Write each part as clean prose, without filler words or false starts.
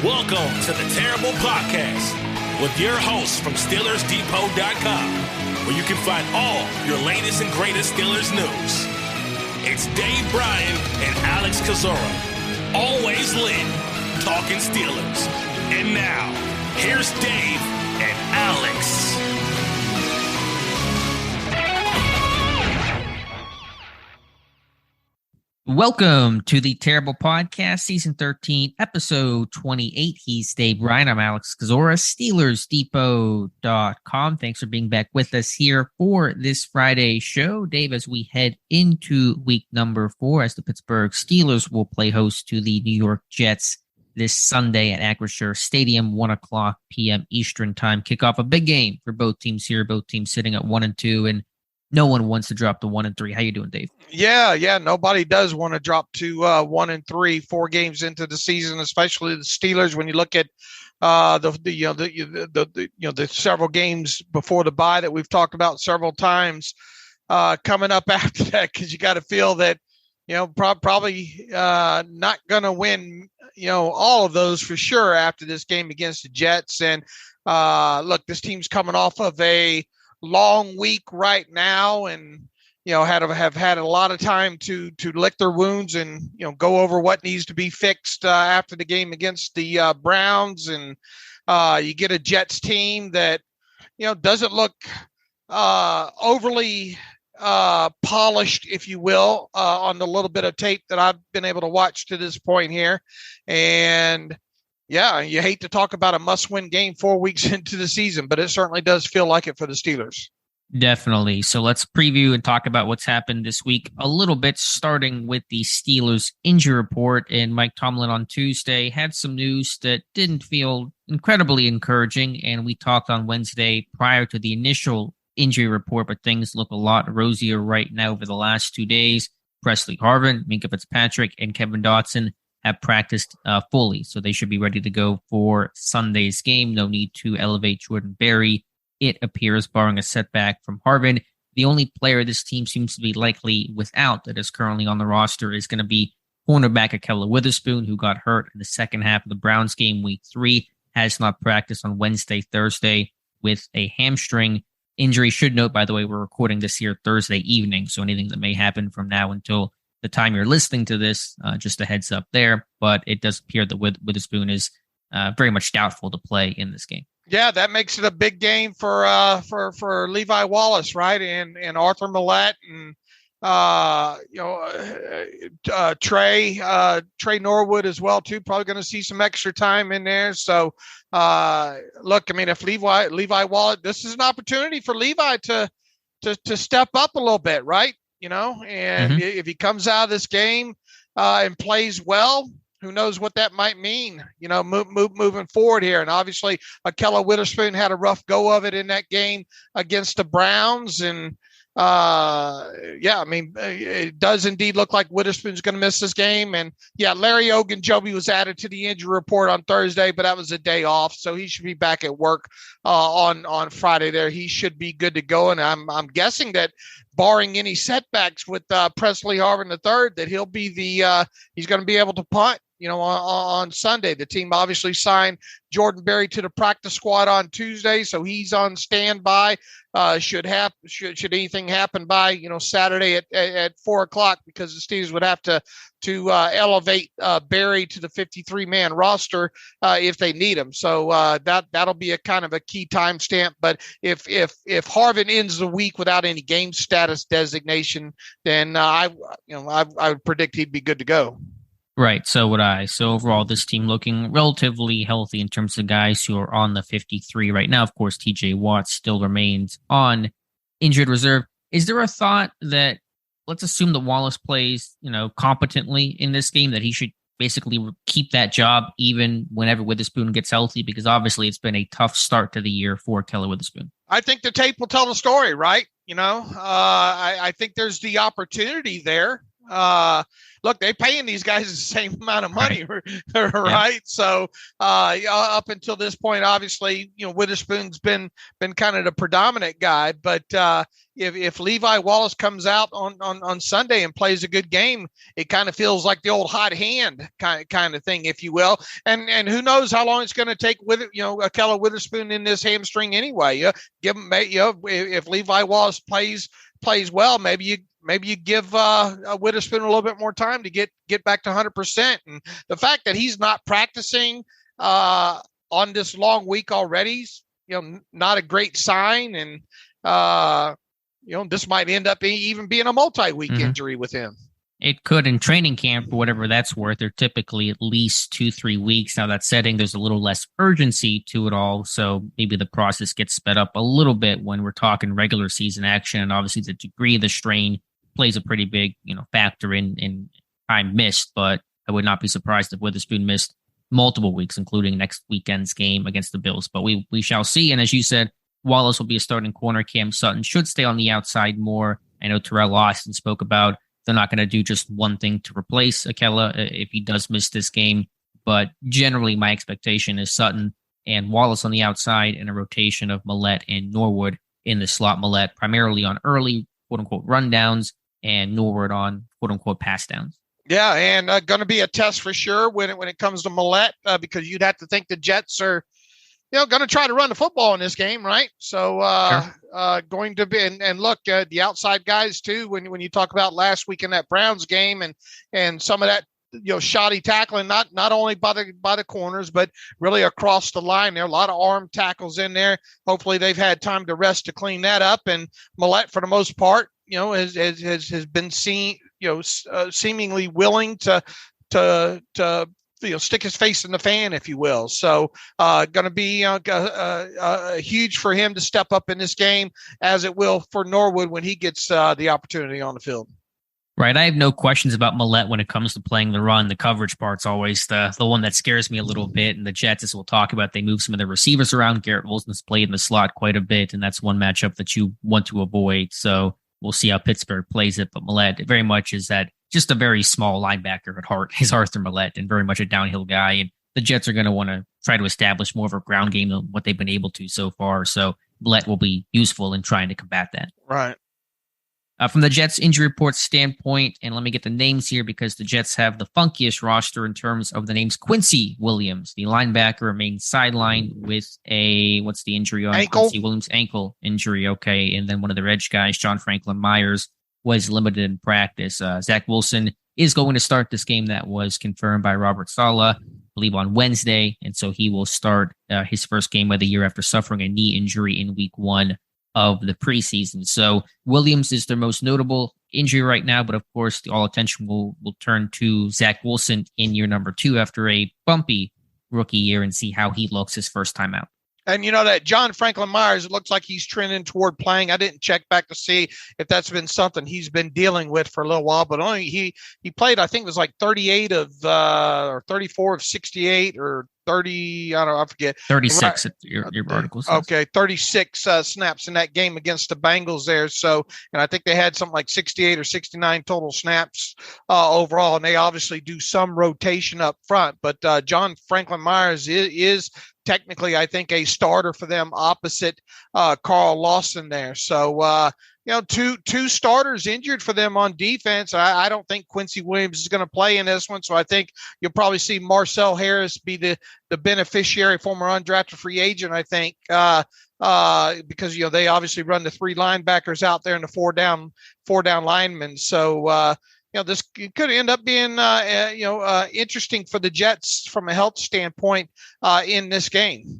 Welcome to the Terrible Podcast with your hosts from SteelersDepot.com, where you can find all your latest and greatest Steelers news. It's Dave Bryan and Alex Kozora, always lit, talking Steelers. And now, here's Dave and Alex. Welcome to the Terrible Podcast, Season 13, Episode 28. He's Dave Bryan. I'm Alex Kozora, SteelersDepot.com. Thanks for being back with us here for this Friday show. Dave, as we head into week number 4, as the Pittsburgh Steelers will play host to the New York Jets this Sunday at Acrisure Stadium, 1 o'clock p.m. Eastern Time. Kickoff a big game for both teams here, both teams sitting at 1-2, and no one wants to drop to 1-3. How you doing, Dave? Yeah. Nobody does want to drop to 1-3, 4 games into the season, especially the Steelers. When you look at the several games before the bye that we've talked about several times coming up after that, because you got to feel that probably not going to win all of those for sure after this game against the Jets. And look, this team's coming off of a long week right now, and have had a lot of time to lick their wounds and go over what needs to be fixed after the game against the Browns. And you get a Jets team that doesn't look overly polished, if you will, on the little bit of tape that I've been able to watch to this point here. And yeah, you hate to talk about a must-win game 4 weeks into the season, but it certainly does feel like it for the Steelers. Definitely. So let's preview and talk about what's happened this week a little bit, starting with the Steelers injury report. And Mike Tomlin on Tuesday had some news that didn't feel incredibly encouraging, and we talked on Wednesday prior to the initial injury report, but things look a lot rosier right now over the last 2 days. Presley Harvin, Minkah Fitzpatrick, and Kevin Dotson have practiced fully, so they should be ready to go for Sunday's game. No need to elevate Jordan Berry, it appears, barring a setback from Harvin. The only player this team seems to be likely without that is currently on the roster is going to be cornerback Ahkello Witherspoon, who got hurt in the second half of the Browns game, week 3, has not practiced on Wednesday, Thursday with a hamstring injury. Should note, by the way, we're recording this here Thursday evening, so anything that may happen from now until the time you're listening to this, just a heads up there. But it does appear that Witherspoon is very much doubtful to play in this game. Yeah, that makes it a big game for Levi Wallace, right? And Arthur Millette and Trey Norwood as well too. Probably going to see some extra time in there. So look, I mean, if Levi Wallace, this is an opportunity for Levi to step up a little bit, right? And if he comes out of this game and plays well, who knows what that might mean, moving forward here. And obviously, Ahkello Witherspoon had a rough go of it in that game against the Browns. And it does indeed look like Witherspoon's going to miss this game. And yeah, Larry Ogunjobi was added to the injury report on Thursday, but that was a day off, so he should be back at work on Friday. There, he should be good to go. And I'm guessing that, barring any setbacks with Presley Harvin III, that he'll be he's going to be able to punt on Sunday. The team obviously signed Jordan Berry to the practice squad on Tuesday, so he's on standby. Should anything happen by Saturday at 4:00, because the Steelers would have to elevate Berry to the 53-man roster if they need him. So that'll be a kind of a key timestamp. But if Harvin ends the week without any game status designation, then I would predict he'd be good to go. Right, so would I. So overall, this team looking relatively healthy in terms of guys who are on the 53 right now. Of course, TJ Watt still remains on injured reserve. Is there a thought that, let's assume that Wallace plays, competently in this game, that he should basically keep that job even whenever Witherspoon gets healthy? Because obviously it's been a tough start to the year for Ahkello Witherspoon. I think the tape will tell the story, right? I think there's the opportunity there. Look, they're paying these guys the same amount of money, right? Yeah. So up until this point, obviously, Witherspoon's been kind of the predominant guy, but if Levi Wallace comes out on Sunday and plays a good game, it kind of feels like the old hot hand kind of thing, if you will. And who knows how long it's going to take with Ahkello Witherspoon in this hamstring anyway. Give him, if Levi Wallace plays well, maybe you give Witherspoon a little bit more time to get back to 100%. And the fact that he's not practicing on this long week already is, not a great sign. And this might end up even being a multi-week injury with him. It could in training camp, for whatever that's worth. They're typically at least 2-3 weeks. Now, that setting, there's a little less urgency to it all. So maybe the process gets sped up a little bit when we're talking regular season action. And obviously, the degree of the strain plays a pretty big, factor in time missed. But I would not be surprised if Witherspoon missed multiple weeks, including next weekend's game against the Bills. But we shall see. And as you said, Wallace will be a starting corner. Cam Sutton should stay on the outside more. I know Teryl Austin spoke about they're not going to do just one thing to replace Ahkello if he does miss this game. But generally, my expectation is Sutton and Wallace on the outside and a rotation of Millette and Norwood in the slot. Millette primarily on early, quote-unquote, rundowns and Norwood on, quote-unquote, pass downs. Yeah, and going to be a test for sure when it comes to Millette because you'd have to think the Jets are going to try to run the football in this game, right? So going to be, and look, the outside guys too, when you talk about last week in that Browns game and some of that, shoddy tackling, not only by the corners, but really across the line. There are a lot of arm tackles in there. Hopefully they've had time to rest to clean that up. And Millette, for the most part, has been seen, seemingly willing to stick his face in the fan, if you will. So going to be huge for him to step up in this game, as it will for Norwood when he gets the opportunity on the field. Right. I have no questions about Millette when it comes to playing the run. The coverage part's always the one that scares me a little bit. And the Jets, as we'll talk about, they move some of their receivers around. Garrett Wilson's played in the slot quite a bit, and that's one matchup that you want to avoid. So we'll see how Pittsburgh plays it. But Millette very much is that just a very small linebacker at heart, is Arthur Millette, and very much a downhill guy. And the Jets are going to want to try to establish more of a ground game than what they've been able to so far. So Millette will be useful in trying to combat that. Right. From the Jets injury report standpoint, and let me get the names here because the Jets have the funkiest roster in terms of the names. Quincy Williams, the linebacker, remains sidelined with what's the injury on? Ankle. Quincy Williams' ankle injury. Okay. And then one of their edge guys, John Franklin Myers, was limited in practice. Zach Wilson is going to start this game. That was confirmed by Robert Saleh, I believe, on Wednesday. And so he will start his first game of the year after suffering a knee injury in week 1 of the preseason. So Williams is their most notable injury right now, but of course, all attention will turn to Zach Wilson in year number 2 after a bumpy rookie year and see how he looks his first time out. And that John Franklin Myers, it looks like he's trending toward playing. I didn't check back to see if that's been something he's been dealing with for a little while, but only he played, I think it was like 38 or 34 of 68 or 30, I don't know, I forget. 36 at your article says. Okay, 36 snaps in that game against the Bengals there. So, and I think they had something like 68 or 69 total snaps overall, and they obviously do some rotation up front. But John Franklin Myers is technically, I think, a starter for them opposite Carl Lawson there. So, two starters injured for them on defense. I don't think Quincy Williams is going to play in this one. So I think you'll probably see Marcel Harris be the beneficiary, former undrafted free agent, I think, because, they obviously run the 3 linebackers out there and the 4 down linemen. So, this could end up being, interesting for the Jets from a health standpoint in this game.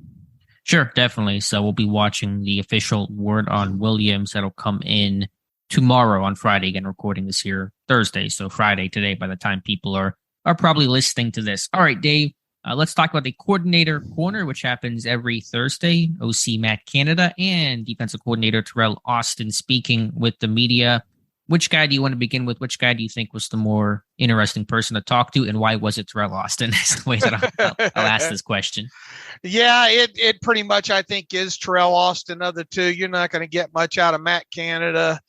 Sure, definitely. So we'll be watching the official word on Williams that'll come in tomorrow on Friday. Again, recording this here Thursday, so Friday today by the time people are probably listening to this. All right, Dave, let's talk about the coordinator corner, which happens every Thursday. OC Matt Canada and defensive coordinator Teryl Austin speaking with the media. Which guy do you want to begin with? Which guy do you think was the more interesting person to talk to, and why was it Teryl Austin? Is the way that I'll ask this question. Yeah, it pretty much, I think, is Teryl Austin of the two. You're not going to get much out of Matt Canada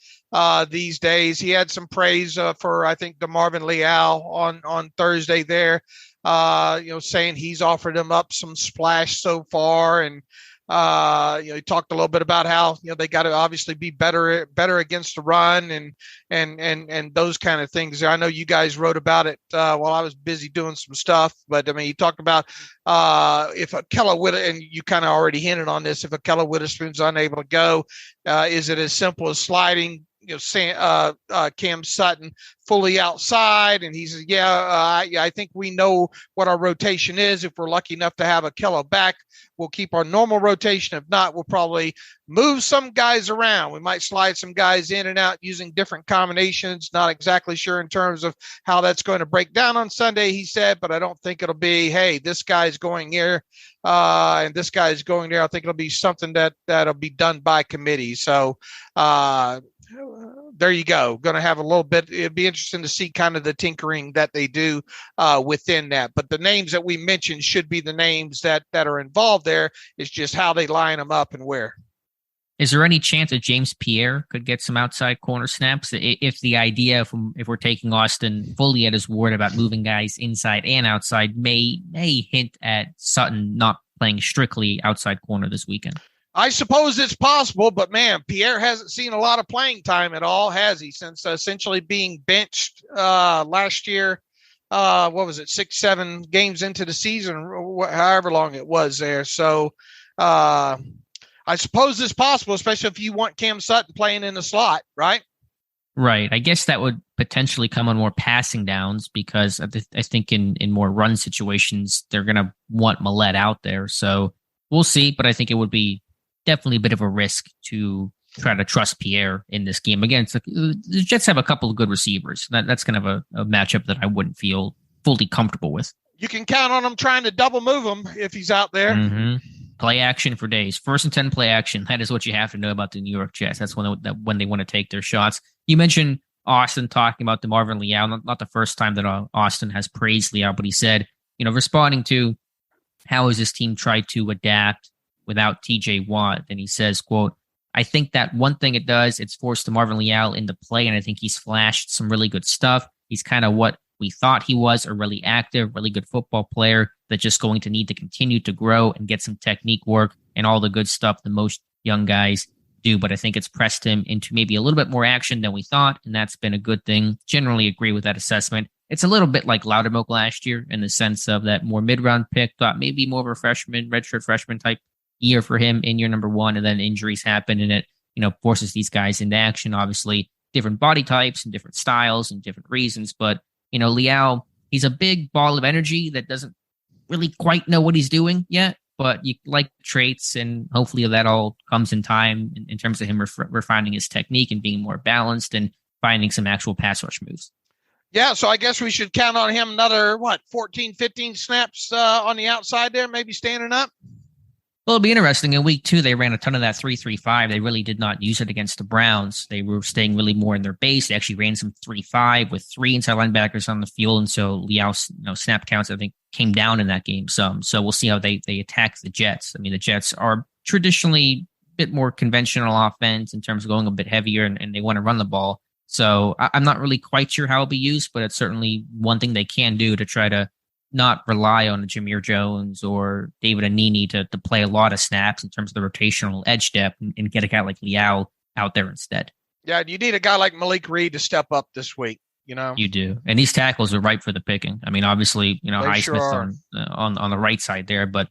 these days. He had some praise for, I think, DeMarvin Leal on Thursday there, saying he's offered him up some splash so far, and He talked a little bit about how, they got to obviously be better against the run and those kind of things. I know you guys wrote about it while I was busy doing some stuff, but I mean, he talked about if Akella and you kind of already hinted on this, if Akella Witherspoon's unable to go, is it as simple as sliding Cam Sutton fully outside? And he says, I think we know what our rotation is. If we're lucky enough to have Akella back, we'll keep our normal rotation. If not, we'll probably move some guys around. We might slide some guys in and out using different combinations. Not exactly sure in terms of how that's going to break down on Sunday, he said, but I don't think it'll be, hey, this guy's going here and this guy's going there. I think it'll be something that'll be done by committee. So, there you go. Going to have a little bit. It'd be interesting to see kind of the tinkering that they do within that. But the names that we mentioned should be the names that are involved there. It's just how they line them up and where. Is there any chance that James Pierre could get some outside corner snaps? If the idea, if we're taking Austin fully at his word about moving guys inside and outside, may hint at Sutton not playing strictly outside corner this weekend? I suppose it's possible, but man, Pierre hasn't seen a lot of playing time at all, has he? Since essentially being benched last year, 6-7 games into the season, however long it was there. So I suppose it's possible, especially if you want Cam Sutton playing in the slot, right? Right. I guess that would potentially come on more passing downs because I think in more run situations, they're going to want Millette out there. So we'll see, but I think it would be definitely a bit of a risk to try to trust Pierre in this game. Again, the Jets have a couple of good receivers. That's kind of a matchup that I wouldn't feel fully comfortable with. You can count on him trying to double move him if he's out there. Mm-hmm. Play action for days. 1st and 10 play action. That is what you have to know about the New York Jets. That's when they want to take their shots. You mentioned Austin talking about DeMarvin Leal. Not the first time that Austin has praised Leal, but he said, responding to how has this team tried to adapt without TJ Watt, and he says, quote, I think that one thing it does, it's forced DeMarvin Leal into play, and I think he's flashed some really good stuff. He's kind of what we thought he was, a really active, really good football player that's just going to need to continue to grow and get some technique work and all the good stuff that most young guys do. But I think it's pressed him into maybe a little bit more action than we thought, and that's been a good thing. Generally agree with that assessment. It's a little bit like Loudermilk last year in the sense of that more mid-round pick, thought maybe more of a redshirt freshman type year for him in year number 1, and then injuries happen and it, forces these guys into action. Obviously, different body types and different styles and different reasons. But, Leal, he's a big ball of energy that doesn't really quite know what he's doing yet, but you like traits, and hopefully that all comes in time in terms of him refining his technique and being more balanced and finding some actual pass rush moves. Yeah, so I guess we should count on him another, 14, 15 snaps on the outside there, maybe standing up? Well, it'll be interesting. In week 2, they ran a ton of that 3-3-5. They really did not use it against the Browns. They were staying really more in their base. They actually ran some 3-5 with 3 inside linebackers on the field. And so Leal's snap counts, I think, came down in that game some. So we'll see how they attack the Jets. I mean, the Jets are traditionally a bit more conventional offense in terms of going a bit heavier, and they want to run the ball. So I'm not really quite sure how it'll be used, but it's certainly one thing they can do to try to not rely on Jameer Jones or David Anini to play a lot of snaps in terms of the rotational edge depth and get a guy like Leal out there instead. Yeah, you need a guy like Malik Reed to step up this week, You do. And these tackles are ripe for the picking. I mean, obviously, Highsmith on the right side there, but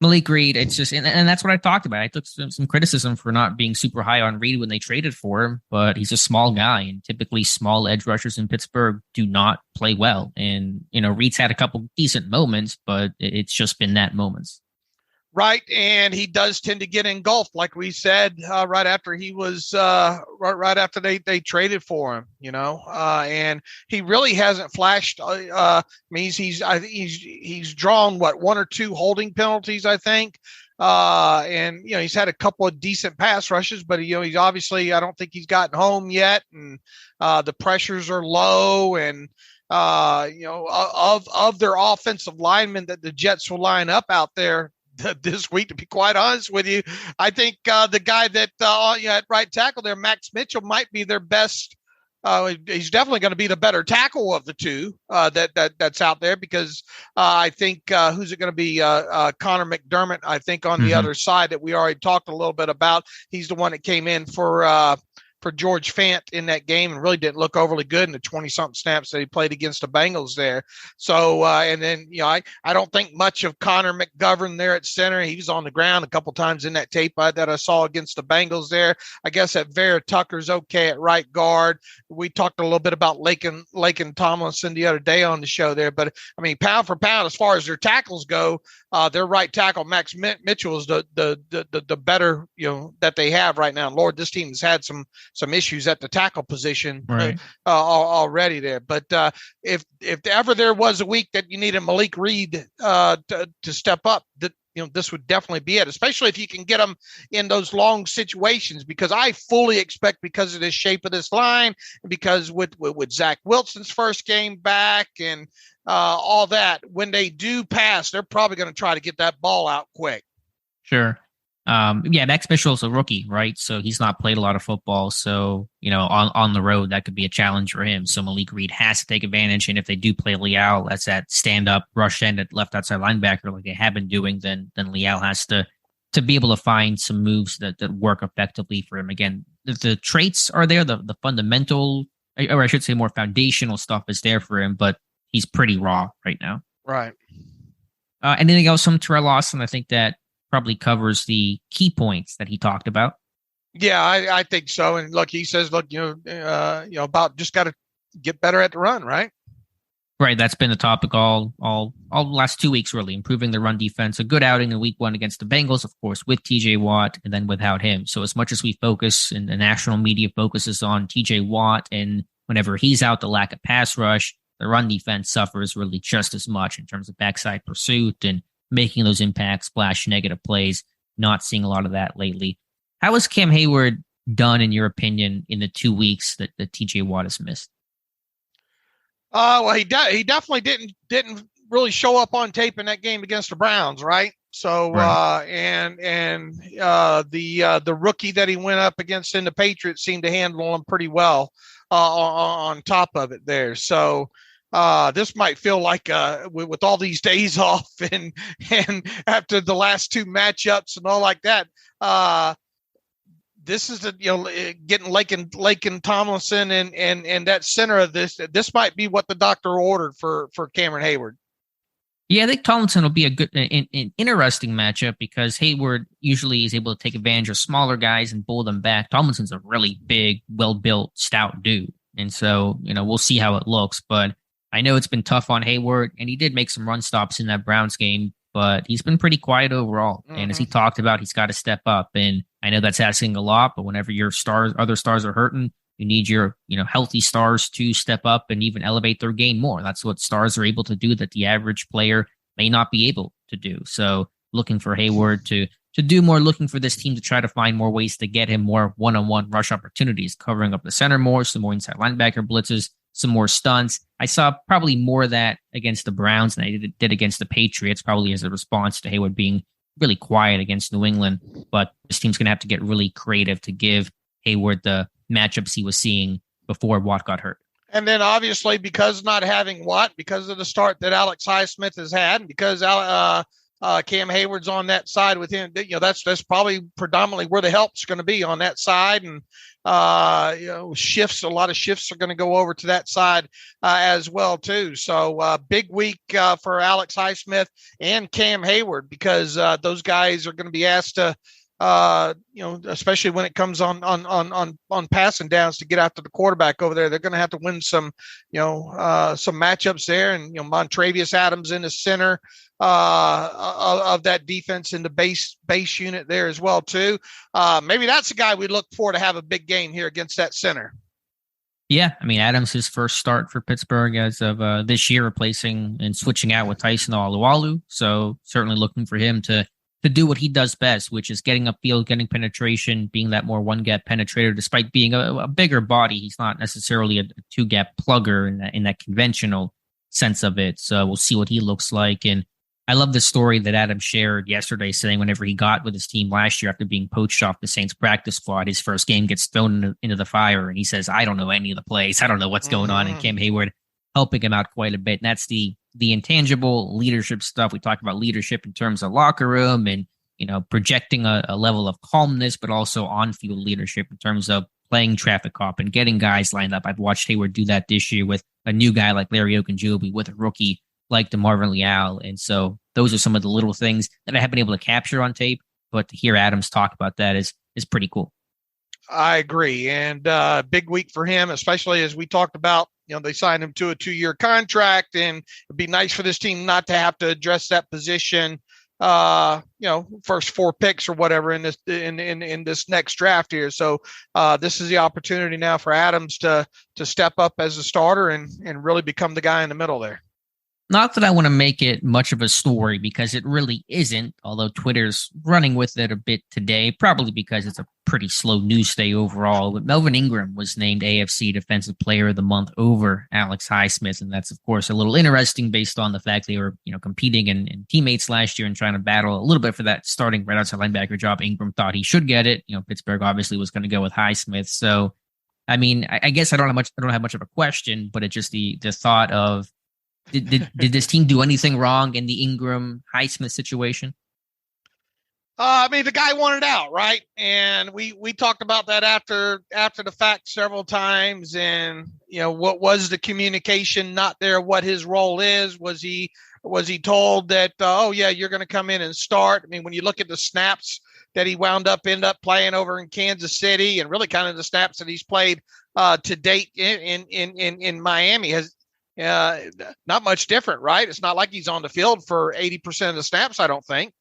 Malik Reed, it's just, and that's what I talked about. I took some criticism for not being super high on Reed when they traded for him, but he's a small guy, and typically small edge rushers in Pittsburgh do not play well. And, Reed's had a couple decent moments, but it's just been that moments. Right, and he does tend to get engulfed, like we said, right after he was, right after they traded for him, and he really hasn't flashed. He's drawn 1 or 2 holding penalties, I think, and he's had a couple of decent pass rushes, but he's obviously, I don't think he's gotten home yet, and the pressures are low, and of their offensive linemen that the Jets will line up out there this week, to be quite honest with you, I think the guy that at right tackle there, Max Mitchell, might be their best he's definitely going to be the better tackle of the two that's out there, because I think who's it going to be? Conor McGovern, I think, on the other side, that we already talked a little bit about. He's the one that came in for George Fant in that game and really didn't look overly good in the 20-something snaps that he played against the Bengals there. So, and then, I don't think much of Conor McGovern there at center. He was on the ground a couple times in that tape that I saw against the Bengals there. I guess that Vera Tucker's okay at right guard. We talked a little bit about Laken Tomlinson the other day on the show there, but I mean, pound for pound, as far as their tackles go, their right tackle, Max Mitchell, is the better, that they have right now. Lord, this team has had some issues at the tackle position already there. But if ever there was a week that you needed Malik Reed to step up, that this would definitely be it, especially if you can get them in those long situations, because I fully expect, because of the shape of this line, and because with Zach Wilson's first game back and all that, when they do pass, they're probably going to try to get that ball out quick. Sure. Max Mitchell's a rookie, right? So he's not played a lot of football. So, on the road, that could be a challenge for him. So Malik Reed has to take advantage. And if they do play Leal, that's that stand-up rush end at left outside linebacker like they have been doing, then Leal has to be able to find some moves that work effectively for him. Again, the traits are there, the fundamental, or I should say more foundational stuff is there for him, but he's pretty raw right now. Right. Anything else from Teryl Austin? I think that probably covers the key points that he talked about. Yeah, I think so. And look, he says, about just got to get better at the run, right? Right. That's been the topic all the last 2 weeks, really. Improving the run defense. A good outing in week 1 against the Bengals, of course, with TJ Watt, and then without him. So as much as we focus, and the national media focuses on TJ Watt, and whenever he's out, the lack of pass rush, the run defense suffers really just as much in terms of backside pursuit and making those impact splash negative plays. Not seeing a lot of that lately. How has Cam Hayward done, in your opinion, in the 2 weeks that TJ Watt has missed? Well, he definitely didn't really show up on tape in that game against the Browns, right? So, right. The rookie that he went up against in the Patriots seemed to handle him pretty well on top of it there. So, this might feel like with all these days off and after the last 2 matchups and all like that, this is getting Laken Tomlinson and that center of this might be what the doctor ordered for Cameron Hayward. Yeah, I think Tomlinson will be a good, an interesting matchup, because Hayward usually is able to take advantage of smaller guys and pull them back. Tomlinson's a really big, well-built, stout dude, and so we'll see how it looks, but I know it's been tough on Hayward, and he did make some run stops in that Browns game, but he's been pretty quiet overall. Mm-hmm. And as he talked about, he's got to step up. And I know that's asking a lot, but whenever your other stars are hurting, you need your healthy stars to step up and even elevate their game more. That's what stars are able to do that the average player may not be able to do. So looking for Hayward to do more, looking for this team to try to find more ways to get him more one-on-one rush opportunities, covering up the center more, some more inside linebacker blitzes, some more stunts. I saw probably more of that against the Browns than I did against the Patriots, probably as a response to Hayward being really quiet against New England. But this team's going to have to get really creative to give Hayward the matchups he was seeing before Watt got hurt. And then obviously, because not having Watt, because of the start that Alex Highsmith has had, because Cam Hayward's on that side with him, that's probably predominantly where the help's going to be, on that side. And shifts, a lot of shifts are going to go over to that side as well too. So big week for Alex Highsmith and Cam Hayward, because those guys are going to be asked to especially when it comes on passing downs to get after the quarterback over there. They're going to have to win some matchups there, and Montravius Adams in the center of that defense in the base unit there as well too. Maybe that's a guy we look for to have a big game here against that center. Yeah, I mean, Adams, his first start for Pittsburgh as of this year, replacing and switching out with Tyson Alualu. So certainly looking for him to do what he does best, which is getting upfield, getting penetration, being that more one-gap penetrator. Despite being a bigger body, he's not necessarily a two-gap plugger in that conventional sense of it. So we'll see what he looks like. And I love the story that Adam shared yesterday, saying whenever he got with his team last year after being poached off the Saints practice squad, his first game gets thrown into the fire, and he says, I don't know any of the plays. I don't know what's going on. And Cam Hayward helping him out quite a bit. And that's the intangible leadership stuff. We talked about leadership in terms of locker room and, projecting a level of calmness, but also on-field leadership in terms of playing traffic cop and getting guys lined up. I've watched Hayward do that this year with a new guy like Larry Ogunjobi, with a rookie like DeMarvin Leal. And so those are some of the little things that I haven't been able to capture on tape, but to hear Adams talk about that is pretty cool. I agree. And big week for him, especially as we talked about, they signed him to a 2-year contract, and it'd be nice for this team not to have to address that position, first 4 picks or whatever in this next draft here. So this is the opportunity now for Adams to step up as a starter and really become the guy in the middle there. Not that I want to make it much of a story, because it really isn't, although Twitter's running with it a bit today, probably because it's a pretty slow news day overall. But Melvin Ingram was named AFC Defensive Player of the Month over Alex Highsmith, and that's, of course, a little interesting based on the fact they were competing and teammates last year and trying to battle a little bit for that starting right outside linebacker job. Ingram thought he should get it. Pittsburgh obviously was going to go with Highsmith. So, I mean, I guess I don't have much of a question, but it's just the thought of, Did this team do anything wrong in the Ingram Highsmith situation? The guy wanted out, right? And we talked about that after the fact several times. And what was the communication not there? What his role is? Was he told that? You're going to come in and start? I mean, when you look at the snaps that he end up playing over in Kansas City, and really kind of the snaps that he's played to date in Miami, has not much different, right? It's not like he's on the field for 80% of the snaps, I don't think.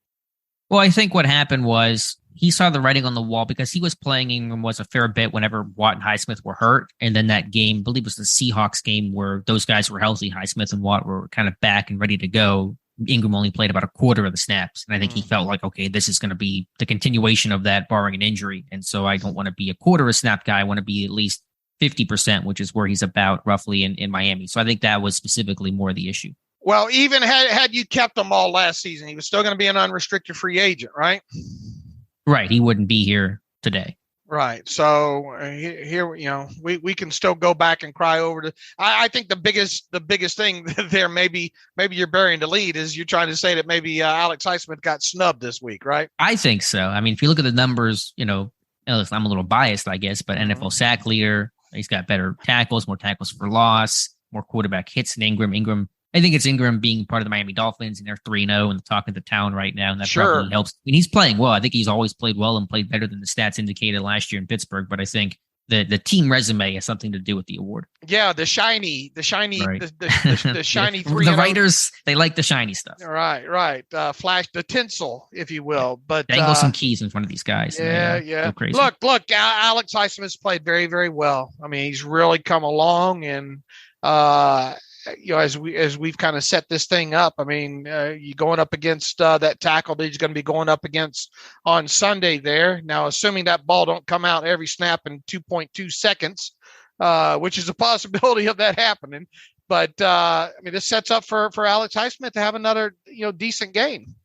Well, I think what happened was he saw the writing on the wall, because he was playing Ingram was a fair bit whenever Watt and Highsmith were hurt. And then that game, I believe it was the Seahawks game, where those guys were healthy. Highsmith and Watt were kind of back and ready to go. Ingram only played about a quarter of the snaps. And I think he felt like, okay, this is going to be the continuation of that, barring an injury. And so I don't want to be a quarter of a snap guy. I want to be at least 50%, which is where he's about roughly in Miami. So I think that was specifically more the issue. Well, even had you kept him all last season, he was still going to be an unrestricted free agent, right? Right. He wouldn't be here today. Right. So here, we can still go back and cry over I think the biggest thing there, maybe you're burying the lead, is you're trying to say that maybe Alex Highsmith got snubbed this week, right? I think so. I mean, if you look at the numbers, I'm a little biased, I guess, but NFL sack leader, he's got better tackles, more tackles for loss, more quarterback hits than Ingram. I think it's Ingram being part of the Miami Dolphins, and they're 3-0 and talking to town right now, and that probably helps. I mean, he's playing well. I think he's always played well and played better than the stats indicated last year in Pittsburgh, but I think the team resume has something to do with the award. Yeah, the shiny, right. the shiny 3-0. The writers, they like the shiny stuff. Right. Flash the tinsel, if you will. But dangle some keys in front of these guys. Yeah. Go crazy. Look, Alex Highsmith's played very, very well. I mean, he's really come along, and as we've kind of set this thing up, I mean, you going up against that tackle that he's going to be going up against on Sunday there. Now, assuming that ball don't come out every snap in 2.2 seconds, which is a possibility of that happening. But this sets up for Alex Highsmith to have another decent game.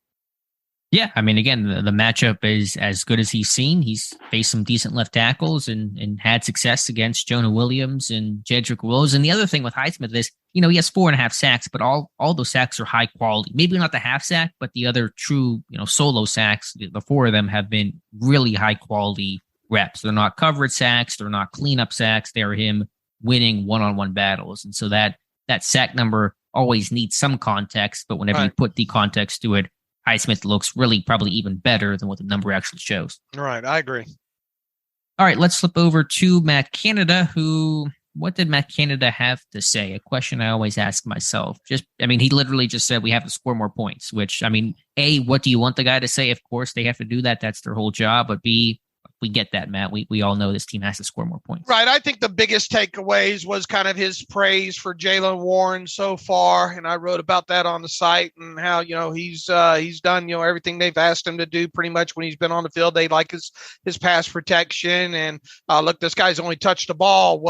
Yeah, I mean, again, the matchup is as good as he's seen. He's faced some decent left tackles and had success against Jonah Williams and Jedrick Wills. And the other thing with Highsmith is, he has 4.5 sacks, but all those sacks are high quality. Maybe not the half sack, but the other true, solo sacks, the 4 of them have been really high quality reps. They're not coverage sacks. They're not cleanup sacks. They're him winning one-on-one battles. And so that sack number always needs some context, but whenever you put the context to it, Highsmith looks really probably even better than what the number actually shows. Right, I agree. All right, let's flip over to Matt Canada, what did Matt Canada have to say? A question I always ask myself. He literally just said we have to score more points, which, A, what do you want the guy to say? Of course, they have to do that. That's their whole job. But B, we get that, Matt. We all know this team has to score more points. Right. I think the biggest takeaways was kind of his praise for Jaylen Warren so far. And I wrote about that on the site, and how, he's done, everything they've asked him to do pretty much when he's been on the field. They like his pass protection. And look, this guy's only touched the ball,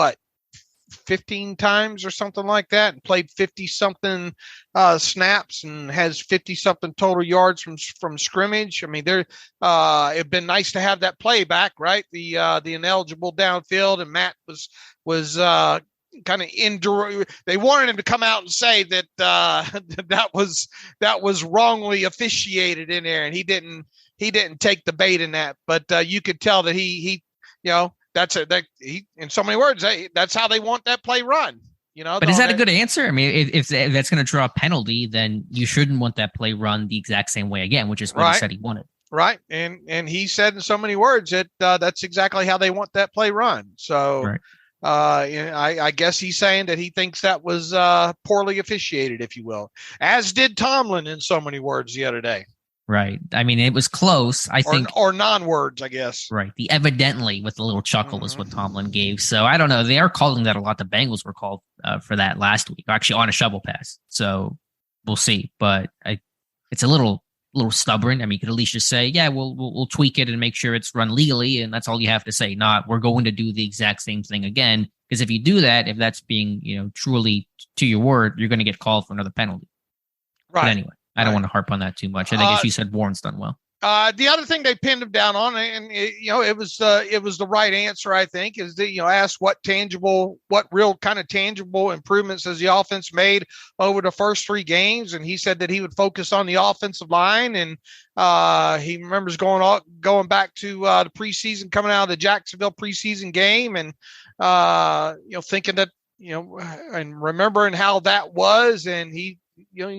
15 times or something like that, and played 50 something snaps and has 50 something total yards from scrimmage. I mean, it'd been nice to have that play back, right? The ineligible downfield, and Matt was kind of they wanted him to come out and say that that was wrongly officiated in there, and he didn't take the bait in that. But you could tell that he that's it. In so many words, that's how they want that play run. But is that a good answer? I mean, if that's going to draw a penalty, then you shouldn't want that play run the exact same way again, which is what he said he wanted. Right, and he said in so many words that that's exactly how they want that play run. So. Right. I guess he's saying that he thinks that was poorly officiated, if you will, as did Tomlin in so many words the other day. Right. I mean, it was close, I think. Or non-words, I guess. Right. The evidently with a little chuckle is what Tomlin gave. So I don't know. They are calling that a lot. The Bengals were called for that last week, actually on a shovel pass. So we'll see. But it's a little stubborn. I mean, you could at least just say, yeah, we'll tweak it and make sure it's run legally. And that's all you have to say. Not we're going to do the exact same thing again. Because if you do that, if that's being, truly to your word, you're going to get called for another penalty. Right. But anyway. I don't want to harp on that too much. I think, as you said, Warren's done well. The other thing they pinned him down on, and it was the right answer, I think, is that asked what real kind of tangible improvements has the offense made over the first 3 games, and he said that he would focus on the offensive line, and he remembers going back to the preseason, coming out of the Jacksonville preseason game, and thinking that and remembering how that was, and he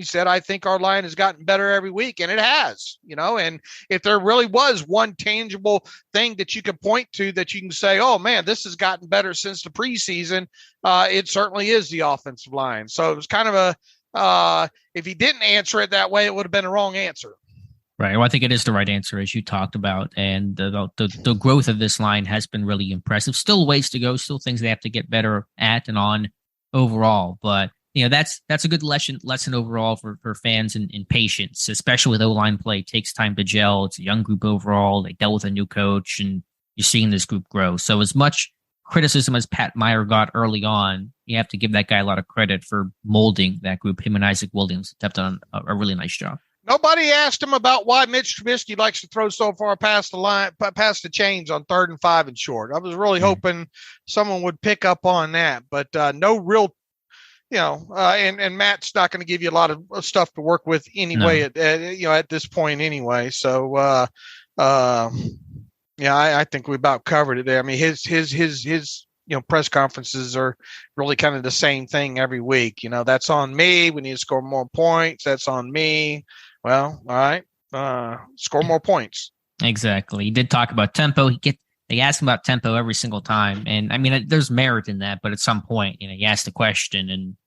said, I think our line has gotten better every week, and it has, and if there really was one tangible thing that you could point to that you can say, oh man, this has gotten better since the preseason, it certainly is the offensive line. So it was kind of if he didn't answer it that way, it would have been a wrong answer. Right. Well, I think it is the right answer, as you talked about, and the growth of this line has been really impressive. Still ways to go, still things they have to get better at and on overall, but that's a good lesson overall for fans and patience, especially with O-line play. It takes time to gel. It's a young group overall. They dealt with a new coach, and you're seeing this group grow. So as much criticism as Pat Meyer got early on, you have to give that guy a lot of credit for molding that group. Him and Isaac Williams have done a really nice job. Nobody asked him about why Mitch Trubisky likes to throw so far past the chains on 3rd and 5 and short. I was really hoping someone would pick up on that, but no real. And Matt's not going to give you a lot of stuff to work with anyway. No. At this point anyway. So, I think we about covered it there. I mean, his press conferences are really kind of the same thing every week. That's on me. We need to score more points. That's on me. Well, all right. Score more points. Exactly. He did talk about tempo. They ask him about tempo every single time. And I mean, there's merit in that, but at some point, he asked the question, and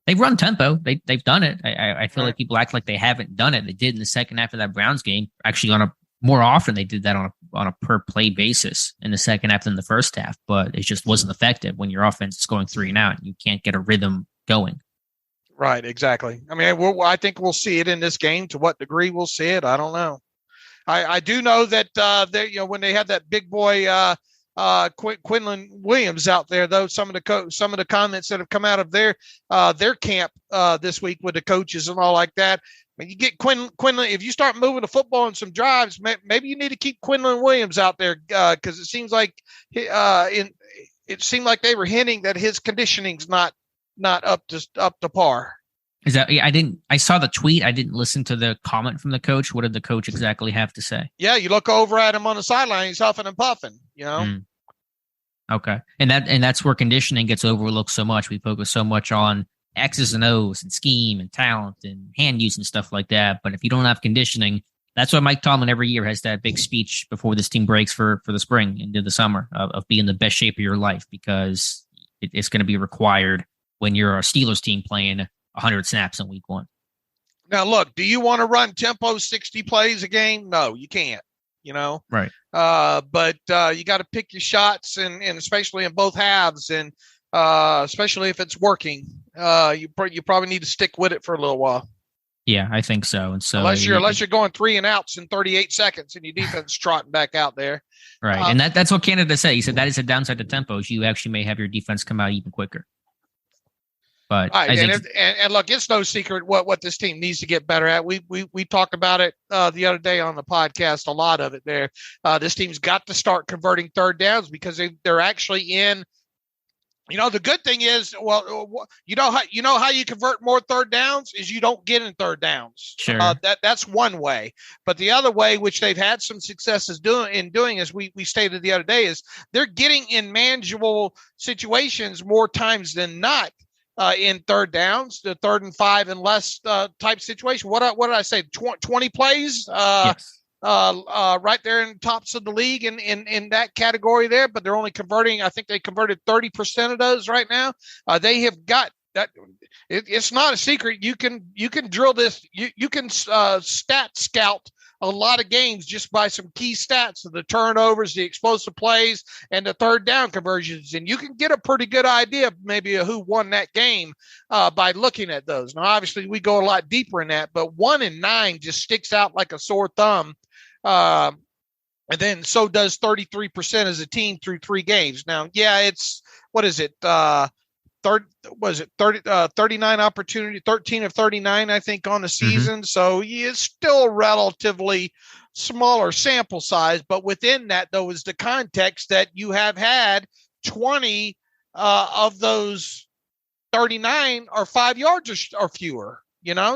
they've run tempo. They've done it. I feel like people act like they haven't done it. They did in the second half of that Browns game. Actually, more often they did that on a per play basis in the second half than the first half, but it just wasn't effective when your offense is going 3 and out. You can't get a rhythm going. Right. Exactly. I mean, I think we'll see it in this game. To what degree we'll see it, I don't know. I do know that when they had that big boy Quinlan Williams out there, though, some of the comments that have come out of their camp this week with the coaches and all like that. When you get Quinlan, if you start moving the football in some drives, maybe you need to keep Quinlan Williams out there because it seems like it seemed like they were hinting that his conditioning's not up to par. Is that? I saw the tweet. I didn't listen to the comment from the coach. What did the coach exactly have to say? Yeah, you look over at him on the sideline. He's huffing and puffing. Okay, and that's where conditioning gets overlooked so much. We focus so much on X's and O's and scheme and talent and hand use and stuff like that. But if you don't have conditioning, that's why Mike Tomlin every year has that big speech before this team breaks for the spring into the summer of being the best shape of your life, because it's going to be required when you're a Steelers team playing 100 snaps in week 1. Now, look, do you want to run tempo 60 plays a game? No, you can't, Right. But you got to pick your shots and especially in both halves. And especially if it's working, you probably need to stick with it for a little while. Yeah, I think so. And so unless you're going 3 and outs in 38 seconds and your defense trotting back out there. Right. And that's what Canada said. He said that is a downside to tempos. You actually may have your defense come out even quicker. But right. And look, it's no secret what this team needs to get better at. We talked about it the other day on the podcast, a lot of it there. This team's got to start converting third downs because they're actually in. The good thing is, you know how you convert more third downs is you don't get in third downs. Sure. That's one way. But the other way, which they've had some successes doing, as we stated the other day, is they're getting in manageable situations more times than not. In third downs, the 3rd and 5 and less type situation. What did I say? 20 plays, yes. Right there in the tops of the league in that category there. But they're only converting. I think they converted 30% of those right now. They have got that. It's not a secret. You can drill this. You can stat scout a lot of games just by some key stats of the turnovers, the explosive plays, and the third down conversions. And you can get a pretty good idea maybe of who won that game by looking at those. Now, obviously, we go a lot deeper in that, but 1 and 9 just sticks out like a sore thumb. And then so does 33% as a team through 3 games. Now, yeah, it's, what is it? 39 opportunity, 13 of 39, I think, on the season. Mm-hmm. So it's still a relatively smaller sample size. But within that, though, is the context that you have had 20 of those 39 are 5 yards or fewer,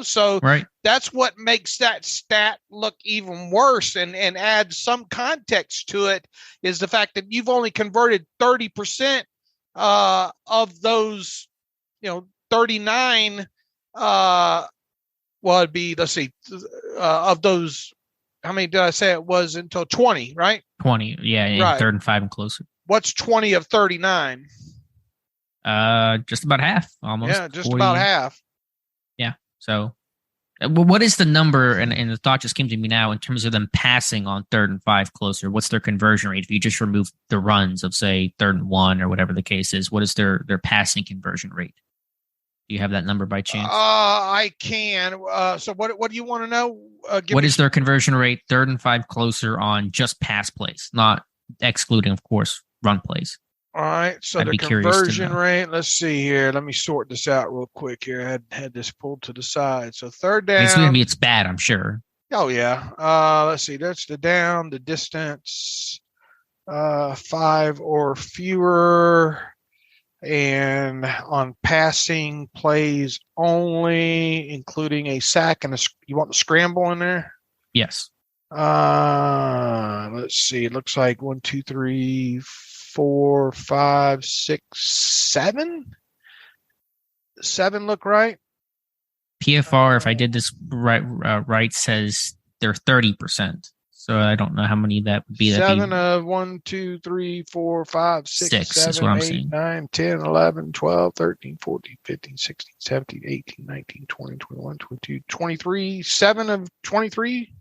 So right. That's what makes that stat look even worse and adds some context to it, is the fact that you've only converted 30% of those, 39, it'd be, let's see, of those, how many did I say it was until 20, right? 20. Yeah. Right. 3rd and 5 and closer. What's 20 of 39? Just about half, almost. Yeah, just 40. About half. Yeah. So what is the number? And the thought just came to me now in terms of them passing on 3rd and 5 closer. What's their conversion rate? If you just remove the runs of, say, 3rd and 1 or whatever the case is, what is their passing conversion rate? Do you have that number by chance? I can. So what do you want to know? What is their conversion rate 3rd and 5 closer on just pass plays, not excluding, of course, run plays? All right, so the conversion rate, let's see here. Let me sort this out real quick here. I had this pulled to the side. So 3rd down. It's bad, I'm sure. Oh, yeah. Let's see. That's the down, the distance, 5 or fewer. And on passing plays only, including a sack and you want the scramble in there? Yes. Let's see. It looks like 1, 2, 3, 4, 5, 6, 7. 7 look right. PFR, if I did this right, says they're 30%. So I don't know how many that would be. 7 of 1, 2, 3, 4, 5, 6, 7, 8, 9, 10, 11, 12, 13, 14, 15, 16, 17, 18, 19, 20, 21, 22, 23. 7 of 23.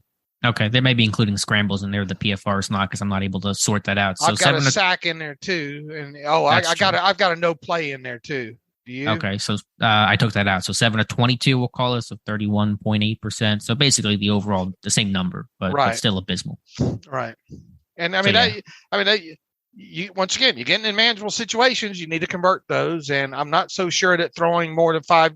Okay, they may be including scrambles in there. The PFR is not, because I'm not able to sort that out. So I've got a sack in there too, and I've got a no play in there too. Do you? Okay, so I took that out. So 7 of 22, we'll call it, so 31.8%. So basically the same number, but still abysmal. Right, and I mean, you once again, you're getting in manageable situations. You need to convert those, and I'm not so sure that throwing more than 5.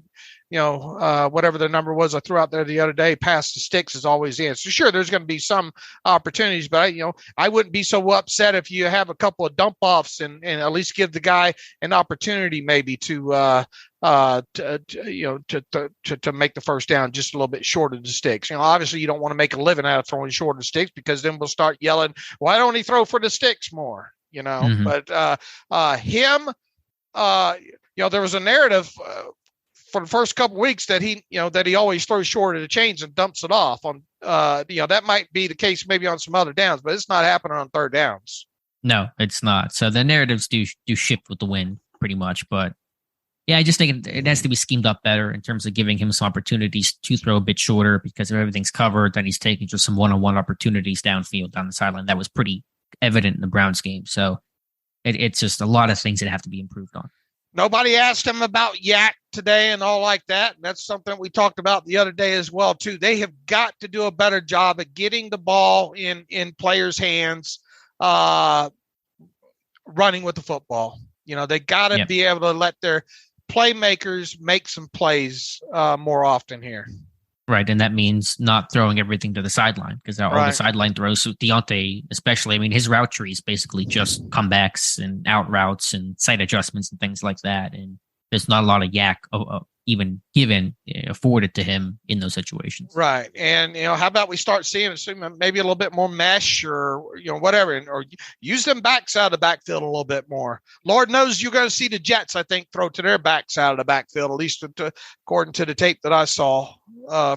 Whatever the number was I threw out there the other day, past the sticks is always the answer. Sure, there's going to be some opportunities, but I wouldn't be so upset if you have a couple of dump offs and at least give the guy an opportunity maybe to make the first down just a little bit short of the sticks. Obviously you don't want to make a living out of throwing short of the sticks, because then we'll start yelling, why don't he throw for the sticks more? Mm-hmm. But there was a narrative for the first couple of weeks that he always throws short of the chains and dumps it off on, that might be the case maybe on some other downs, but it's not happening on third downs. No, it's not. So the narratives do shift with the wind pretty much, but yeah, I just think it has to be schemed up better in terms of giving him some opportunities to throw a bit shorter, because if everything's covered, then he's taking just some one-on-one opportunities downfield down the sideline. That was pretty evident in the Browns game. So it's just a lot of things that have to be improved on. Nobody asked him about yak today and all like that. And that's something we talked about the other day as well, too. They have got to do a better job of getting the ball in players' hands, running with the football. They got to be able to let their playmakers make some plays more often here. Right, and that means not throwing everything to the sideline, because all the sideline throws, Deontay especially, I mean, his route tree is basically just comebacks and out routes and sight adjustments and things like that, and there's not a lot of yak even afforded to him in those situations. Right, and how about we start seeing maybe a little bit more mesh or whatever, or use them backs out of the backfield a little bit more. Lord knows you're going to see the Jets, I think, throw to their backs out of the backfield, at least according to the tape that I saw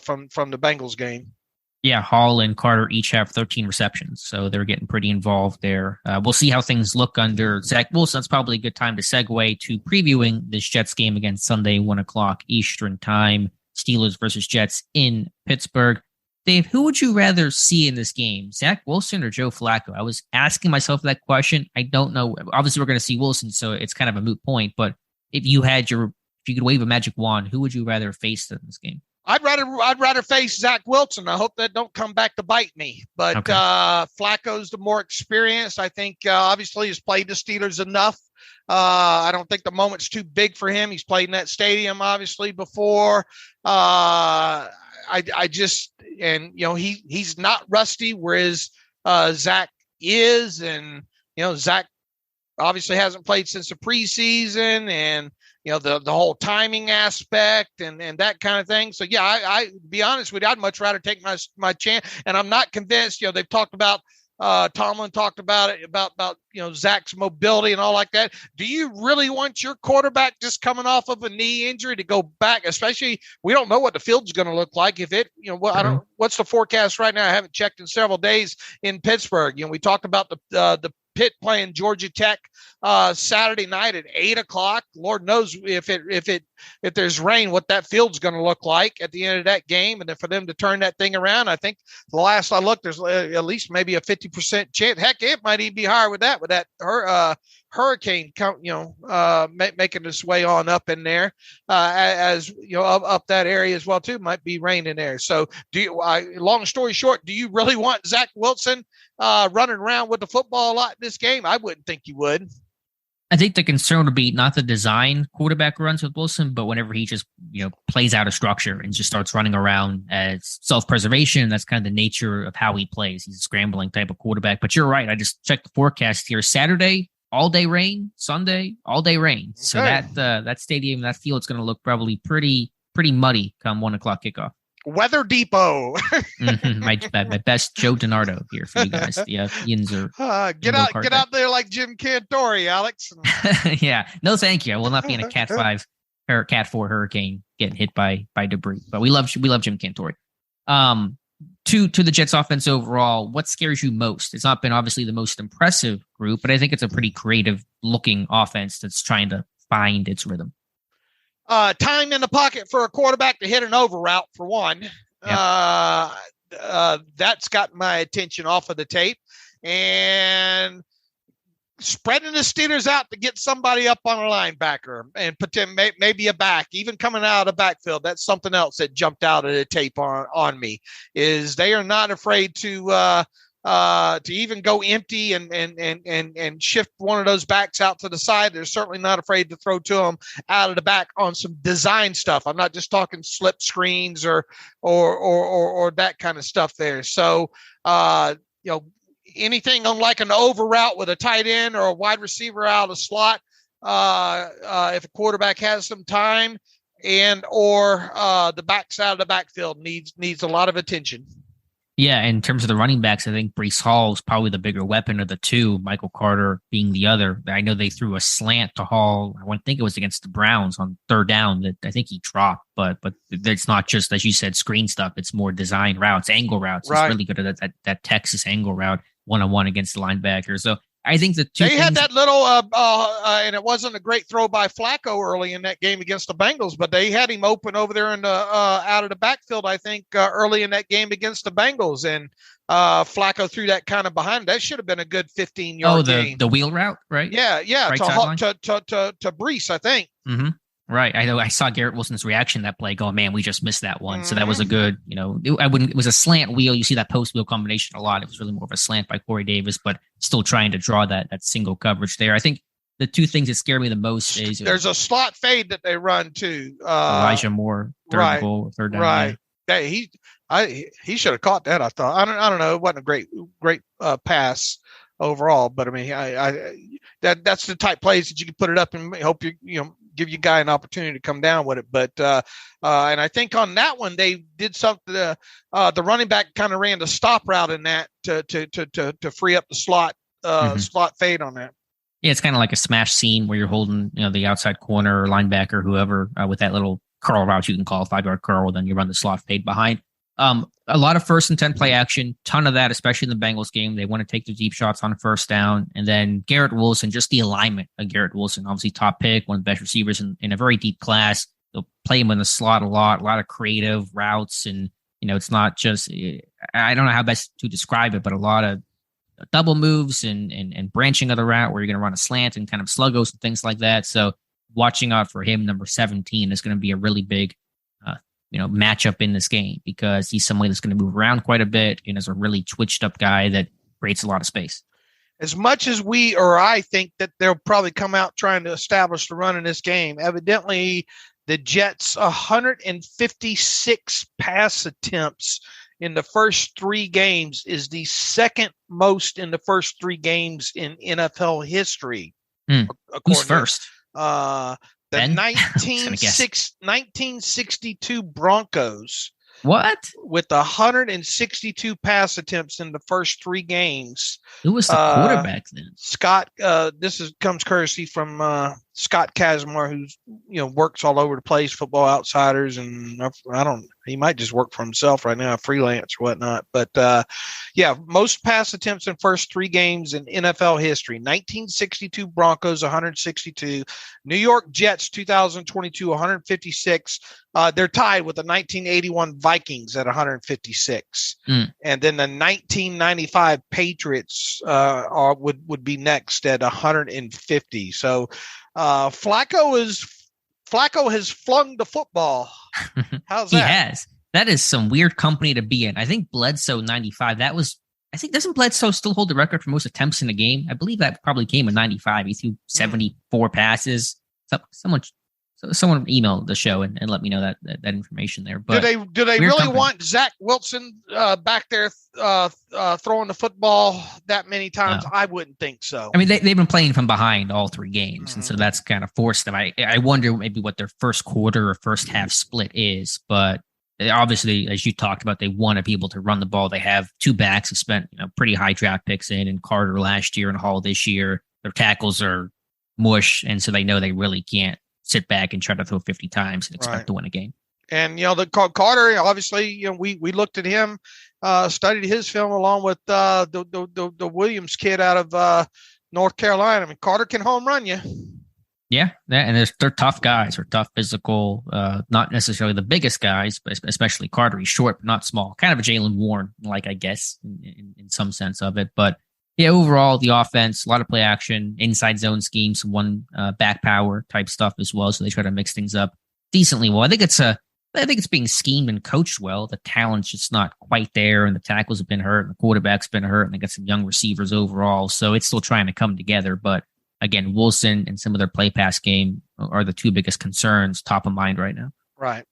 from the Bengals game. Yeah, Hall and Carter each have 13 receptions, so they're getting pretty involved there. We'll see how things look under Zach Wilson. That's probably a good time to segue to previewing this Jets game again Sunday, 1 o'clock Eastern time. Steelers versus Jets in Pittsburgh. Dave, who would you rather see in this game, Zach Wilson or Joe Flacco? I was asking myself that question. I don't know. Obviously, we're going to see Wilson, so it's kind of a moot point. But if you could wave a magic wand, who would you rather face in this game? I'd rather face Zach Wilson. I hope that don't come back to bite me. But okay. Flacco's the more experienced. I think obviously he's played the Steelers enough. I don't think the moment's too big for him. He's played in that stadium obviously before. He's not rusty, whereas Zach is, and Zach obviously hasn't played since the preseason, and the whole timing aspect and that kind of thing. So yeah, I be honest with you, I'd much rather take my chance. And I'm not convinced. They've talked about Tomlin talked about it about Zach's mobility and all like that. Do you really want your quarterback just coming off of a knee injury to go back? Especially, we don't know what the field's going to look like. If it, what's the forecast right now? I haven't checked in several days in Pittsburgh. We talked about the Pitt playing Georgia Tech Saturday night at 8:00. Lord knows if there's rain, what that field's going to look like at the end of that game. And then for them to turn that thing around, I think the last I looked, there's at least maybe a 50% chance. Heck, it might even be higher with that hurricane, making its way on up in there, as up that area as well too. Might be rain in there. So, long story short, do you really want Zach Wilson running around with the football a lot in this game? I wouldn't think you would. I think the concern would be not the design quarterback runs with Wilson, but whenever he just plays out of structure and just starts running around as self-preservation. That's kind of the nature of how he plays. He's a scrambling type of quarterback. But you're right. I just checked the forecast here. Saturday, all day rain. Sunday, all day rain. Okay. So that stadium, that field is going to look probably pretty muddy come 1 o'clock kickoff. Weather Depot. my best Joe DiNardo here for you guys. The Yins are get out there like Jim Cantori, Alex. Yeah, no, thank you. I will not be in a Cat 5 or Cat 4 hurricane getting hit by debris. But we love Jim Cantori. To the Jets offense overall, what scares you most? It's not been obviously the most impressive group, but I think it's a pretty creative looking offense that's trying to find its rhythm. Time in the pocket for a quarterback to hit an over route, for one. Yep. That's got my attention off of the tape. And spreading the Steelers out to get somebody up on a linebacker and maybe a back, even coming out of the backfield. That's something else that jumped out of the tape on me, is they are not afraid to even go empty and shift one of those backs out to the side. They're certainly not afraid to throw to them out of the back on some design stuff. I'm not just talking slip screens or that kind of stuff there. So, anything unlike an over route with a tight end or a wide receiver out of slot, if a quarterback has some time or the backside of the backfield needs a lot of attention. Yeah, in terms of the running backs, I think Breece Hall is probably the bigger weapon of the two, Michael Carter being the other. I know they threw a slant to Hall. I think it was against the Browns on third down that I think he dropped, but it's not just, as you said, screen stuff. It's more design routes, angle routes. Right. He's really good at that Texas angle route one-on-one against the linebacker. So I think they had that little, and it wasn't a great throw by Flacco early in that game against the Bengals, but they had him open over there in the out of the backfield, I think, early in that game against the Bengals, and Flacco threw that kind of behind. That should have been a good 15-yard gain. The wheel route, right? Yeah, right to Breece, I think. Mm-hmm. Right. I know. I saw Garrett Wilson's reaction to that play going, man, we just missed that one. So that was a good, it was a slant wheel. You see that post wheel combination a lot. It was really more of a slant by Corey Davis, but still trying to draw that single coverage there. I think the two things that scare me the most is there's a slot fade that they run too. Elijah Moore, third down. Right. He should have caught that. I thought. I don't know. It wasn't a great pass overall, but I mean, that's the type plays that you can put it up and hope give your guy an opportunity to come down with it. But and I think on that one they did something. The running back kind of ran the stop route in that to free up the slot slot fade on that. Yeah, it's kind of like a smash seam where you're holding the outside corner or linebacker, whoever, with that little curl route you can call 5-yard curl. Then you run the slot fade behind. A lot of 1st and 10 play action, ton of that, especially in the Bengals game. They want to take the deep shots on 1st down. And then Garrett Wilson, just the alignment of Garrett Wilson, obviously top pick, one of the best receivers in a very deep class. They'll play him in the slot a lot of creative routes. And, it's not just, I don't know how best to describe it, but a lot of double moves and branching of the route where you're going to run a slant and kind of sluggos and things like that. So watching out for him, number 17, is going to be a really big matchup in this game because he's somebody that's going to move around quite a bit and is a really twitched up guy that creates a lot of space. As much as I think that they'll probably come out trying to establish the run in this game, evidently the Jets' 156 pass attempts in the first 3 games is the second most in the first 3 games in NFL history. Who's first? The 1962 Broncos. What? With 162 pass attempts in the first 3 games. Who was the quarterback then? Scott. This comes courtesy from Scott Kazmar, who's works all over the place, Football Outsiders, and he might just work for himself right now, freelance or whatnot. But most pass attempts in first 3 games in NFL history. 1962 Broncos, 162. New York Jets, 2022, 156. They're tied with the 1981 Vikings at 156. And then the 1995 Patriots would be next at 150. So Flacco has flung the football. How's that? He has. That is some weird company to be in. I think Bledsoe 95. Doesn't Bledsoe still hold the record for most attempts in a game? I believe that probably came in 95. He threw 74 passes. Someone email the show and let me know that information there. But do they really want Zach Wilson back there throwing the football that many times? No. I wouldn't think so. I mean, they've been playing from behind all 3 games, and so that's kind of forced them. I wonder maybe what their first quarter or first half split is, but obviously, as you talked about, they want to be able to run the ball. They have 2 backs who spent pretty high draft picks in Carter last year and Hall this year. Their tackles are mush, and so they know they really can't sit back and try to throw 50 times and expect to win a game. And, the Carter, obviously, we looked at him, studied his film along with the Williams kid out of North Carolina. I mean, Carter can home run you. Yeah, and they're tough guys. They're tough, physical, not necessarily the biggest guys, but especially Carter. He's short, but not small. Kind of a Jaylen Warren, I guess, in some sense of it. But yeah, overall, the offense, a lot of play action, inside zone schemes, one back power type stuff as well. So they try to mix things up decently well. I think it's being schemed and coached well. The talent's just not quite there, and the tackles have been hurt, and the quarterback's been hurt, and they got some young receivers overall. So it's still trying to come together. But again, Wilson and some of their play pass game are the 2 biggest concerns top of mind right now. Right.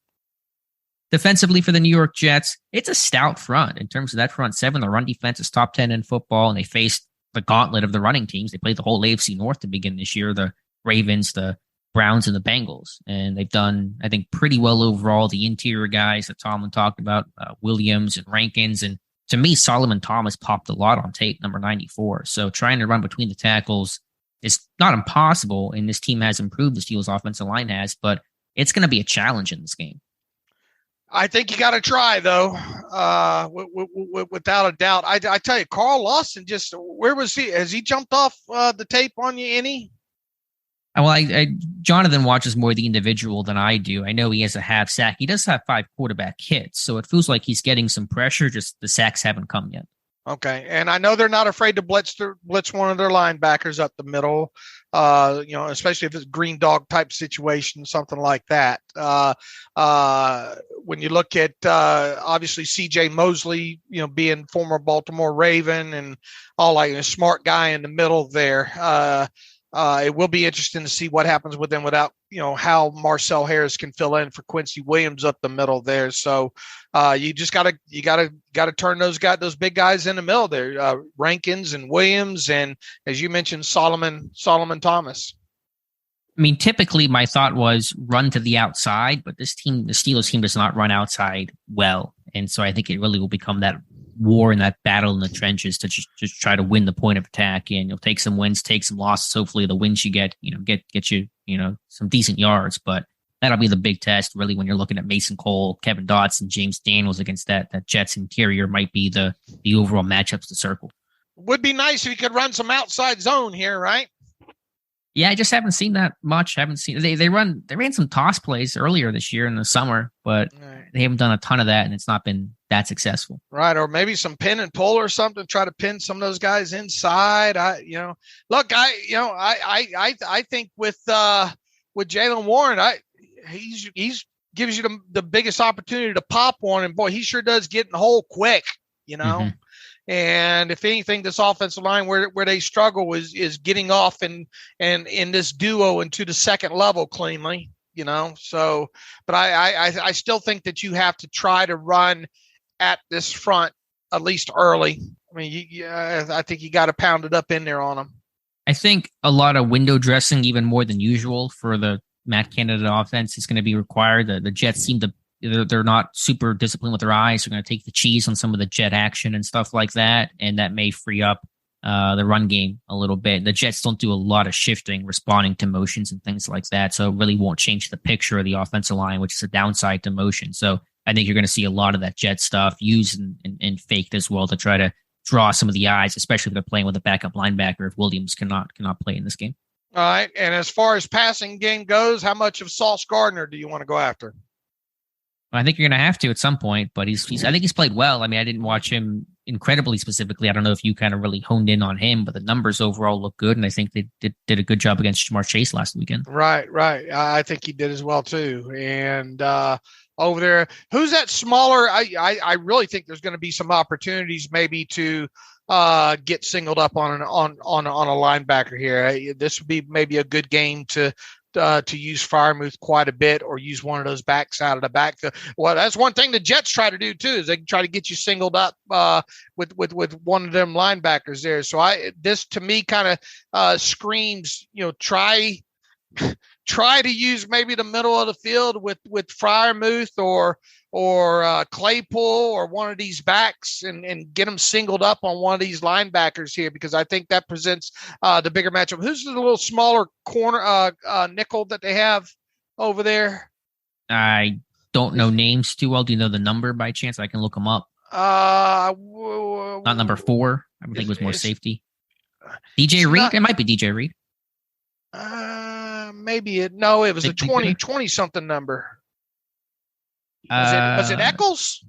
Defensively for the New York Jets, it's a stout front in terms of that front 7. The run defense is top 10 in football, and they faced the gauntlet of the running teams. They played the whole AFC North to begin this year, the Ravens, the Browns, and the Bengals. And they've done, I think, pretty well overall. The interior guys that Tomlin talked about, Williams and Rankins. And to me, Solomon Thomas popped a lot on tape, number 94. So trying to run between the tackles is not impossible, and this team has improved. The Steelers' offensive line has, but it's going to be a challenge in this game. I think you got to try, though, without a doubt. I tell you, Carl Lawson, where was he? Has he jumped off the tape on you any? Well, Jonathan watches more the individual than I do. I know he has a half sack. He does have 5 quarterback hits, so it feels like he's getting some pressure, just the sacks haven't come yet. Okay, and I know they're not afraid to blitz one of their linebackers up the middle, especially if it's green dog type situation, something like that. When you look at obviously C.J. Mosley, being former Baltimore Raven and all, like a smart guy in the middle there. It will be interesting to see what happens with them without, how Marcel Harris can fill in for Quincy Williams up the middle there. So you just gotta turn those big guys in the middle there, Rankins and Williams, and as you mentioned, Solomon Thomas. I mean, typically my thought was run to the outside, but this team, the Steelers team, does not run outside well, and so I think it really will become that war and that battle in the trenches to just try to win the point of attack. And you'll take some wins, take some losses. Hopefully the wins you get you, some decent yards, but that'll be the big test really when you're looking at Mason Cole, Kevin Dotson, James Daniels against that Jets interior might be the overall matchups to circle. Would be nice if you could run some outside zone here, right? Yeah, I just haven't seen that much. They ran some toss plays earlier this year in the summer, but they haven't done a ton of that, and it's not been that successful. Right, or maybe some pin and pull or something. Try to pin some of those guys inside. I think with Jaylen Warren, he's gives you the biggest opportunity to pop one, and boy, he sure does get in the hole quick. Mm-hmm. And if anything, this offensive line where they struggle is getting off and in this duo into the second level cleanly, So, but I still think that you have to try to run at this front at least early. I mean, I think you got to pound it up in there on them. I think a lot of window dressing, even more than usual, for the Matt Canada offense is going to be required. The Jets seem to. They're not super disciplined with their eyes. They're going to take the cheese on some of the jet action and stuff like that, and that may free up the run game a little bit. The Jets don't do a lot of shifting, responding to motions and things like that, so it really won't change the picture of the offensive line, which is a downside to motion. So I think you're going to see a lot of that jet stuff used and faked as well to try to draw some of the eyes, especially if they're playing with a backup linebacker if Williams cannot play in this game. All right, and as far as passing game goes, how much of Sauce Gardner do you want to go after? I think you're going to have to at some point, but I think he's played well. I mean, I didn't watch him incredibly specifically. I don't know if you kind of really honed in on him, but the numbers overall look good, and I think they did a good job against Jamar Chase last weekend. Right. I think he did as well too. And over there, who's that smaller? I really think there's going to be some opportunities maybe to get singled up on a linebacker here. This would be maybe a good game to use Freiermuth quite a bit, or use one of those backs out of the backfield. Well, that's one thing the Jets try to do too, is they can try to get you singled up with one of them linebackers there. So this to me kind of screams, try to use maybe the middle of the field with Freiermuth or Claypool or one of these backs and get them singled up on one of these linebackers here, because I think that presents the bigger matchup. Who's the little smaller corner nickel that they have over there? I don't know names too well. Do you know the number by chance? I can look them up. Not number 4. I think it was more safety. DJ Reed? It might be DJ Reed. Maybe it was a 20 something number. Was it Eccles?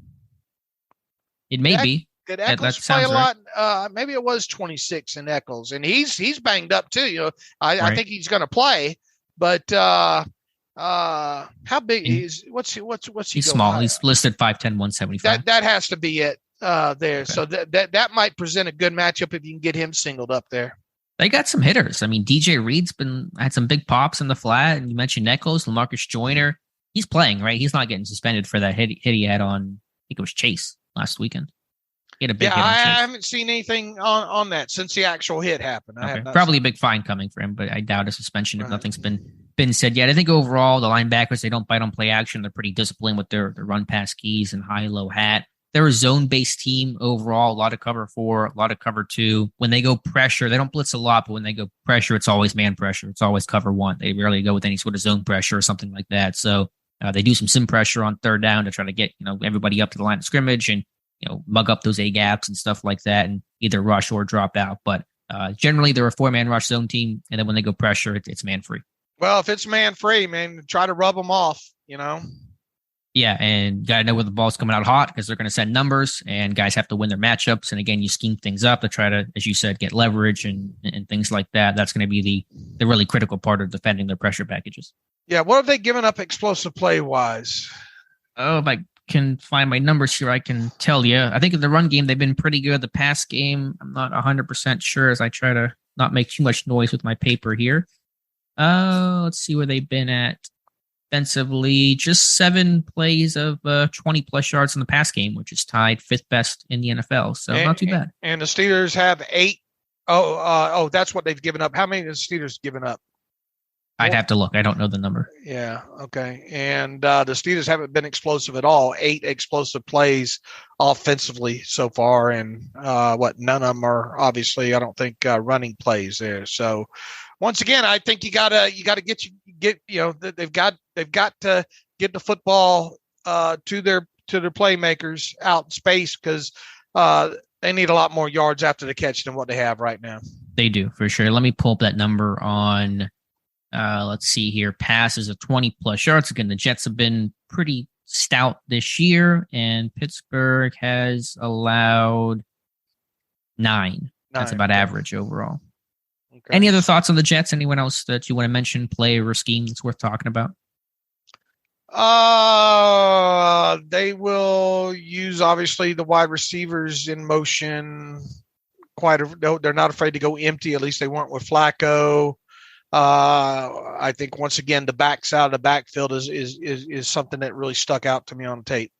It may be. Did Eccles play a lot? Right. Maybe it was 26 in Eccles, and he's banged up too. I think he's going to play, but how big is what's he? He's small. High? He's listed 5'10", 175. That has to be it there. Okay. So that might present a good matchup if you can get him singled up there. They got some hitters. I mean, DJ Reed's had some big pops in the flat, and you mentioned Eccles, LaMarcus Joyner. He's playing, right? He's not getting suspended for that hit he had on, I think it was Chase last weekend. He had a big hit on Chase. I haven't seen anything on that since the actual hit happened. Okay. Probably a big fine coming for him, but I doubt a suspension if nothing's been said yet. I think overall, the linebackers, they don't bite on play action. They're pretty disciplined with their run pass keys and high-low hat. They're a zone-based team overall, a lot of cover 4, a lot of cover 2. When they go pressure, they don't blitz a lot, but when they go pressure, it's always man pressure. It's always cover 1. They rarely go with any sort of zone pressure or something like that. So they do some sim pressure on third down to try to get everybody up to the line of scrimmage and mug up those A gaps and stuff like that, and either rush or drop out. But generally, they're a 4-man rush zone team, and then when they go pressure, it's man free. Well, if it's man free, man, try to rub them off. Yeah, and got to know where the ball's coming out hot because they're going to send numbers, and guys have to win their matchups. And again, you scheme things up to try to, as you said, get leverage and things like that. That's going to be the really critical part of defending their pressure packages. Yeah, what have they given up explosive play-wise? Oh, if I can find my numbers here, I can tell you. I think in the run game, they've been pretty good. The pass game, I'm not 100% sure as I try to not make too much noise with my paper here. Let's see where they've been at. Offensively, just 7 plays of 20-plus yards in the pass game, which is tied 5th best in the NFL. So not too bad. And the Steelers have 8. Oh, that's what they've given up. How many have the Steelers given up? I'd have to look. I don't know the number. Yeah, okay. And the Steelers haven't been explosive at all. 8 explosive plays offensively so far, and none of them are obviously, I don't think, running plays there. So once again, I think you gotta they've got to get the football to their playmakers out in space because they need a lot more yards after the catch than what they have right now. They do, for sure. Let me pull up that number on. Let's see here. Passes of 20-plus yards. Again, the Jets have been pretty stout this year, and Pittsburgh has allowed 9. That's about average overall. Okay. Any other thoughts on the Jets? Anyone else that you want to mention, play or scheme that's worth talking about? They will use, obviously, the wide receivers in motion. They're not afraid to go empty. At least they weren't with Flacco. I think once again the backside of the backfield is something that really stuck out to me on tape.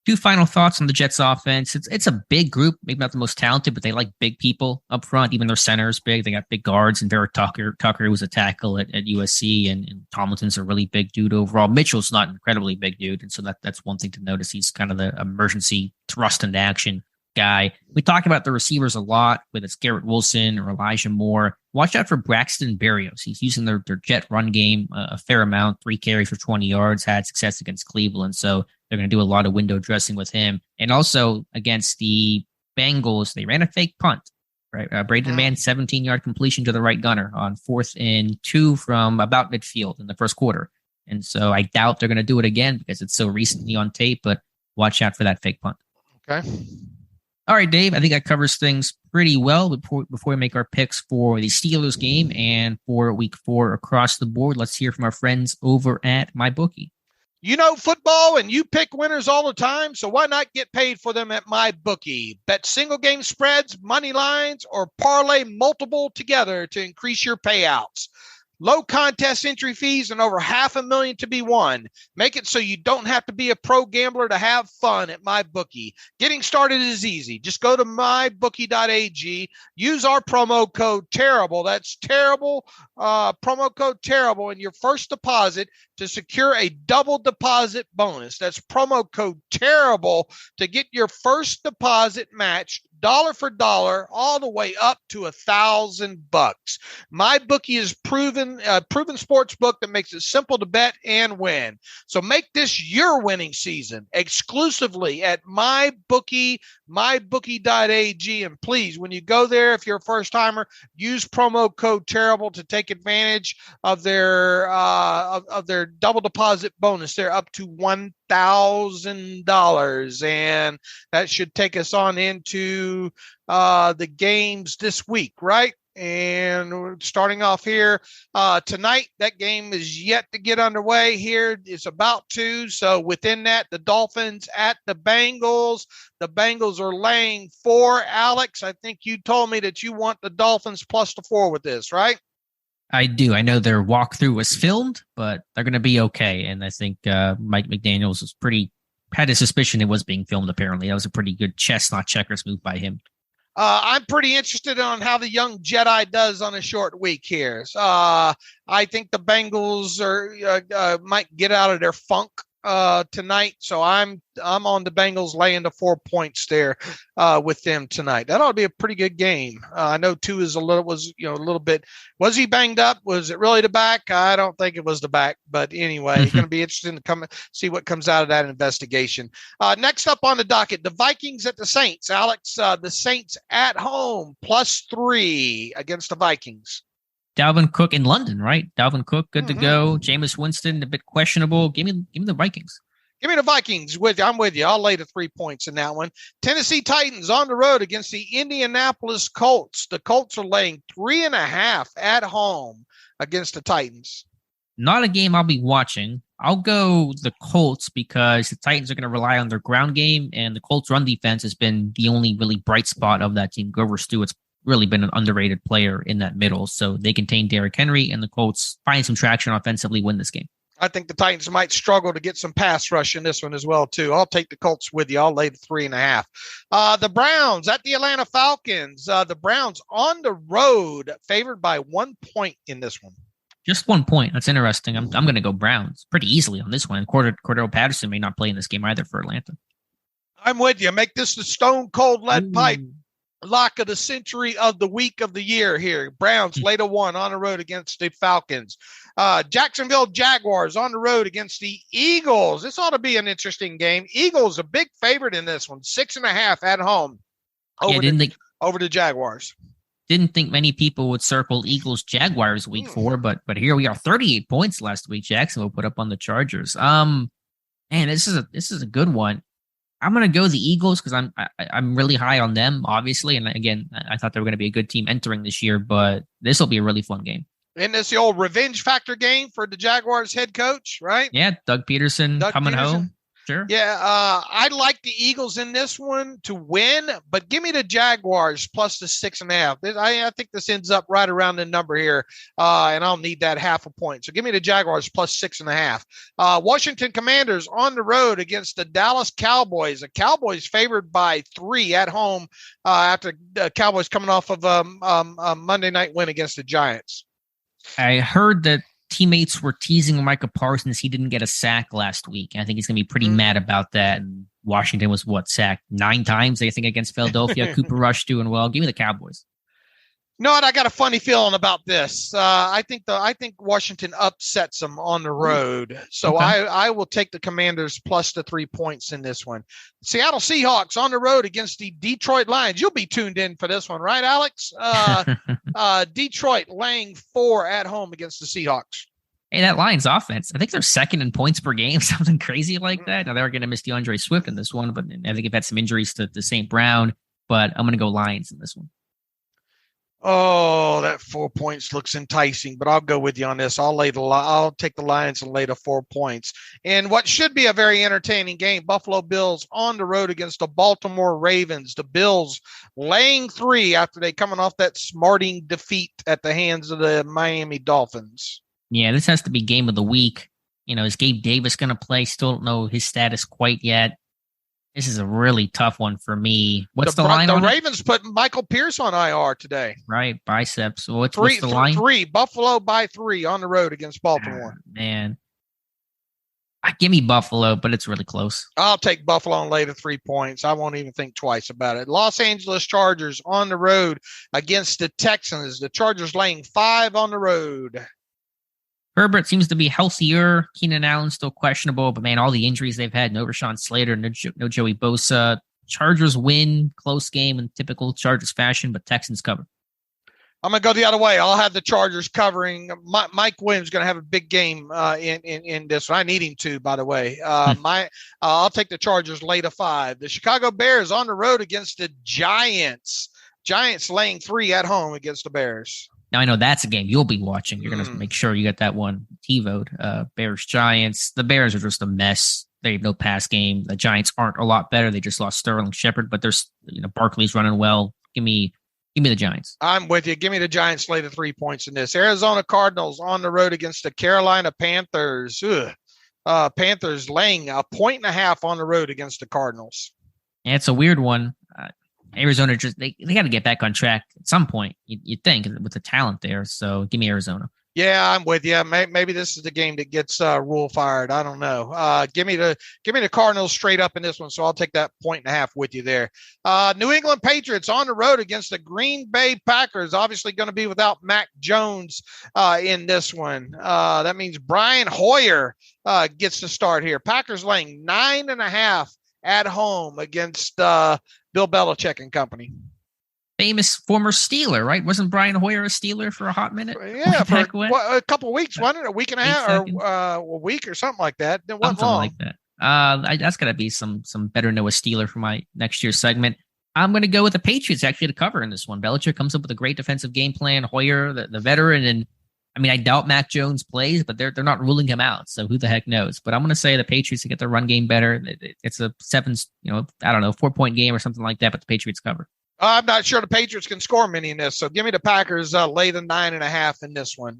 2 final thoughts on the Jets offense. It's a big group, maybe not the most talented, but they like big people up front. Even their center is big. They got big guards, and Derek Tucker was a tackle at USC, and Tomlinson's a really big dude overall. Mitchell's not an incredibly big dude, and so that's one thing to notice. He's kind of the emergency thrust into action guy. We talk about the receivers a lot, whether it's Garrett Wilson or Elijah Moore. Watch out for Braxton Berrios. He's using their jet run game a fair amount, 3 carries for 20 yards, had success against Cleveland. So they're going to do a lot of window dressing with him. And also against the Bengals, they ran a fake punt, right? Braden Mann, 17-yard completion to the right gunner on 4th and 2 from about midfield in the first quarter. And so I doubt they're going to do it again because it's so recently on tape, but watch out for that fake punt. Okay. All right, Dave, I think that covers things pretty well before we make our picks for the Steelers game and for week 4 across the board. Let's hear from our friends over at MyBookie. You know football and you pick winners all the time, so why not get paid for them at MyBookie? Bet single game spreads, money lines, or parlay multiple together to increase your payouts. Low contest entry fees and over $500,000 to be won. Make it so you don't have to be a pro gambler to have fun at MyBookie. Getting started is easy. Just go to mybookie.ag. Use our promo code TERRIBLE. That's terrible. Promo code TERRIBLE in your first deposit to secure a double deposit bonus. That's promo code TERRIBLE to get your first deposit matched dollar for dollar, all the way up to $1,000. MyBookie is proven sports book that makes it simple to bet and win. So make this your winning season exclusively at MyBookie, mybookie.ag. And please, when you go there, if you're a first timer, use promo code TERRIBLE to take advantage of their double deposit bonus. They're up to $1,000, and that should take us on into the games this week, right? And we're starting off here tonight. That game is yet to get underway here. It's about to. So within that, the Dolphins at the Bengals. The Bengals are laying 4. Alex, I think you told me that you want the Dolphins plus the 4 with this, right? I do. I know their walkthrough was filmed, but they're going to be okay. And I think Mike McDaniels had a suspicion it was being filmed, apparently. That was a pretty good chess, not checkers move by him. I'm pretty interested on how the young Jedi does on a short week here. I think the Bengals might get out of their funk tonight. So I'm on the Bengals laying the 4 points there with them tonight. That ought to be a pretty good game. I know Tua was a little bit. Was he banged up? Was it really the back? I don't think it was the back. But anyway, it's going to be interesting to come see what comes out of that investigation. Next up on the docket, the Vikings at the Saints. Alex, the Saints at home +3 against the Vikings. Dalvin Cook in London, right? Dalvin Cook, good to go. Jameis Winston, a bit questionable. Give me the Vikings. Give me the Vikings. I'm with you. I'll lay the 3 points in that one. Tennessee Titans on the road against the Indianapolis Colts. The Colts are laying 3.5 at home against the Titans. Not a game I'll be watching. I'll go the Colts because the Titans are going to rely on their ground game, and the Colts' run defense has been the only really bright spot of that team. Grover Stewart's really been an underrated player in that middle, so they contain Derrick Henry, and the Colts find some traction offensively, win this game. I think the Titans might struggle to get some pass rush in this one as well, too. I'll take the Colts with you. I'll lay the 3.5. The Browns at the Atlanta Falcons. The Browns on the road, favored by 1 point in this one. Just 1 point. That's interesting. I'm going to go Browns pretty easily on this one. And Cordero Patterson may not play in this game either for Atlanta. I'm with you. Make this the stone cold lead pipe lock of the century of the week of the year here. Browns lay to 1 on the road against the Falcons. Jacksonville Jaguars on the road against the Eagles. This ought to be an interesting game. Eagles a big favorite in this one. 6.5 at home over the Jaguars. Didn't think many people would circle Eagles Jaguars week 4, but here we are. 38 points last week. Jacksonville put up on the Chargers. Man, this is a good one. I'm going to go the Eagles because I'm really high on them, obviously. And again, I thought they were going to be a good team entering this year, but this will be a really fun game. And it's the old revenge factor game for the Jaguars head coach, right? Yeah, Doug Peterson coming home. Sure. Yeah, I like the Eagles in this one to win, but give me the Jaguars plus the 6.5. I think this ends up right around the number here, and I'll need that 0.5 point. So give me the Jaguars plus 6.5. Washington Commanders on the road against the Dallas Cowboys. The Cowboys favored by 3 at home after the Cowboys coming off of a Monday night win against the Giants. I heard that teammates were teasing Micah Parsons. He didn't get a sack last week. I think he's going to be pretty mad about that. And Washington was sacked 9 times, I think, against Philadelphia. Cooper Rush doing well. Give me the Cowboys. No, I got a funny feeling about this. I think Washington upsets them on the road. So okay. I will take the Commanders plus the 3 points in this one. Seattle Seahawks on the road against the Detroit Lions. You'll be tuned in for this one, right, Alex? Detroit laying 4 at home against the Seahawks. Hey, that Lions offense, I think they're second in points per game, something crazy like that. Now, they're going to miss DeAndre Swift in this one, but I think they've had some injuries to St. Brown. But I'm going to go Lions in this one. Oh, that 4 points looks enticing, but I'll go with you on this. I'll take the Lions and lay the 4 points. And what should be a very entertaining game, Buffalo Bills on the road against the Baltimore Ravens. The Bills laying 3 after they coming off that smarting defeat at the hands of the Miami Dolphins. Yeah, this has to be game of the week. Is Gabe Davis going to play? Still don't know his status quite yet. This is a really tough one for me. What's the line on it? The Ravens put Michael Pierce on IR today. Right, biceps. What's the line? 3, Buffalo by 3 on the road against Baltimore. Man. Give me Buffalo, but it's really close. I'll take Buffalo and lay the 3 points. I won't even think twice about it. Los Angeles Chargers on the road against the Texans. The Chargers laying 5 on the road. Herbert seems to be healthier. Keenan Allen still questionable, but man, all the injuries they've had, no Rashawn Slater, no Joey Bosa. Chargers win, close game in typical Chargers fashion, but Texans cover. I'm going to go the other way. I'll have the Chargers covering. Mike Williams is going to have a big game in this one. I need him to, by the way. I'll take the Chargers late to 5. The Chicago Bears on the road against the Giants. Giants laying 3 at home against the Bears. Now, I know that's a game you'll be watching. You're going to make sure you get that one TiVo'd. Bears-Giants. The Bears are just a mess. They have no pass game. The Giants aren't a lot better. They just lost Sterling Shepard, but there's Barkley's running well. Give me the Giants. I'm with you. Give me the Giants lay the 3 points in this. Arizona Cardinals on the road against the Carolina Panthers. Panthers laying 1.5 points on the road against the Cardinals. Yeah, it's a weird one. Arizona they got to get back on track at some point. You'd think with the talent there. So give me Arizona. Yeah, I'm with you. Maybe this is the game that gets Rule fired. I don't know. Give me the Cardinals straight up in this one. So I'll take that 1.5 points with you there. New England Patriots on the road against the Green Bay Packers. Obviously going to be without Mac Jones in this one. That means Brian Hoyer gets to start here. Packers laying 9.5 at home against Bill Belichick and company. Famous former Steeler, right? Wasn't Brian Hoyer a Steeler for a hot minute? Yeah, for a couple of weeks, wasn't it? A week and a half or a week or something like that. It wasn't long. Like that. That's got to be some better Noah Steeler for my next year's segment. I'm going to go with the Patriots actually to cover in this one. Belichick comes up with a great defensive game plan. Hoyer, the veteran, and I mean, I doubt Mac Jones plays, but they're not ruling him out. So who the heck knows? But I'm going to say the Patriots to get their run game better. It's a 4-point game or something like that, but the Patriots cover. I'm not sure the Patriots can score many in this, so give me the Packers lay the 9.5 in this one.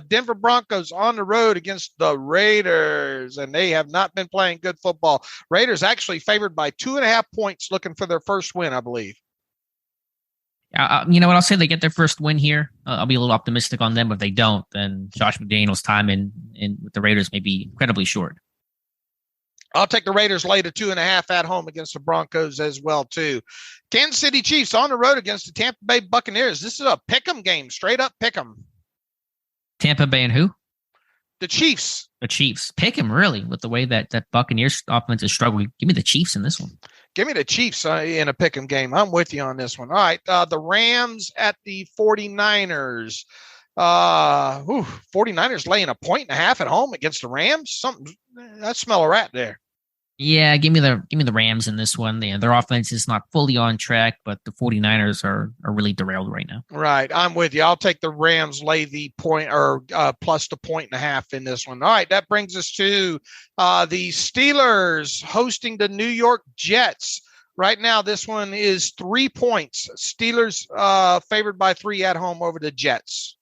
Denver Broncos on the road against the Raiders, and they have not been playing good football. Raiders actually favored by 2.5 points, looking for their first win, I believe. You know what? I'll say they get their first win here. I'll be a little optimistic on them. If they don't, then Josh McDaniels' time in with the Raiders may be incredibly short. I'll take the Raiders lay to 2.5 at home against the Broncos as well, too. Kansas City Chiefs on the road against the Tampa Bay Buccaneers. This is a pick'em game, straight up pick'em. Tampa Bay and who? The Chiefs. The Chiefs. Pick him, really, with the way that Buccaneers offense is struggling. Give me the Chiefs in this one. Give me the Chiefs in a pick'em game. I'm with you on this one. All right, the Rams at the 49ers. 49ers laying 1.5 points at home against the Rams. Something I smell a rat there. Yeah, give me the Rams in this one. Their offense is not fully on track, but the 49ers are really derailed right now. Right, I'm with you. I'll take the Rams lay the point or plus the 1.5 in this one. All right, that brings us to the Steelers hosting the New York Jets. Right now, this one is 3 points. Steelers favored by 3 at home over the Jets.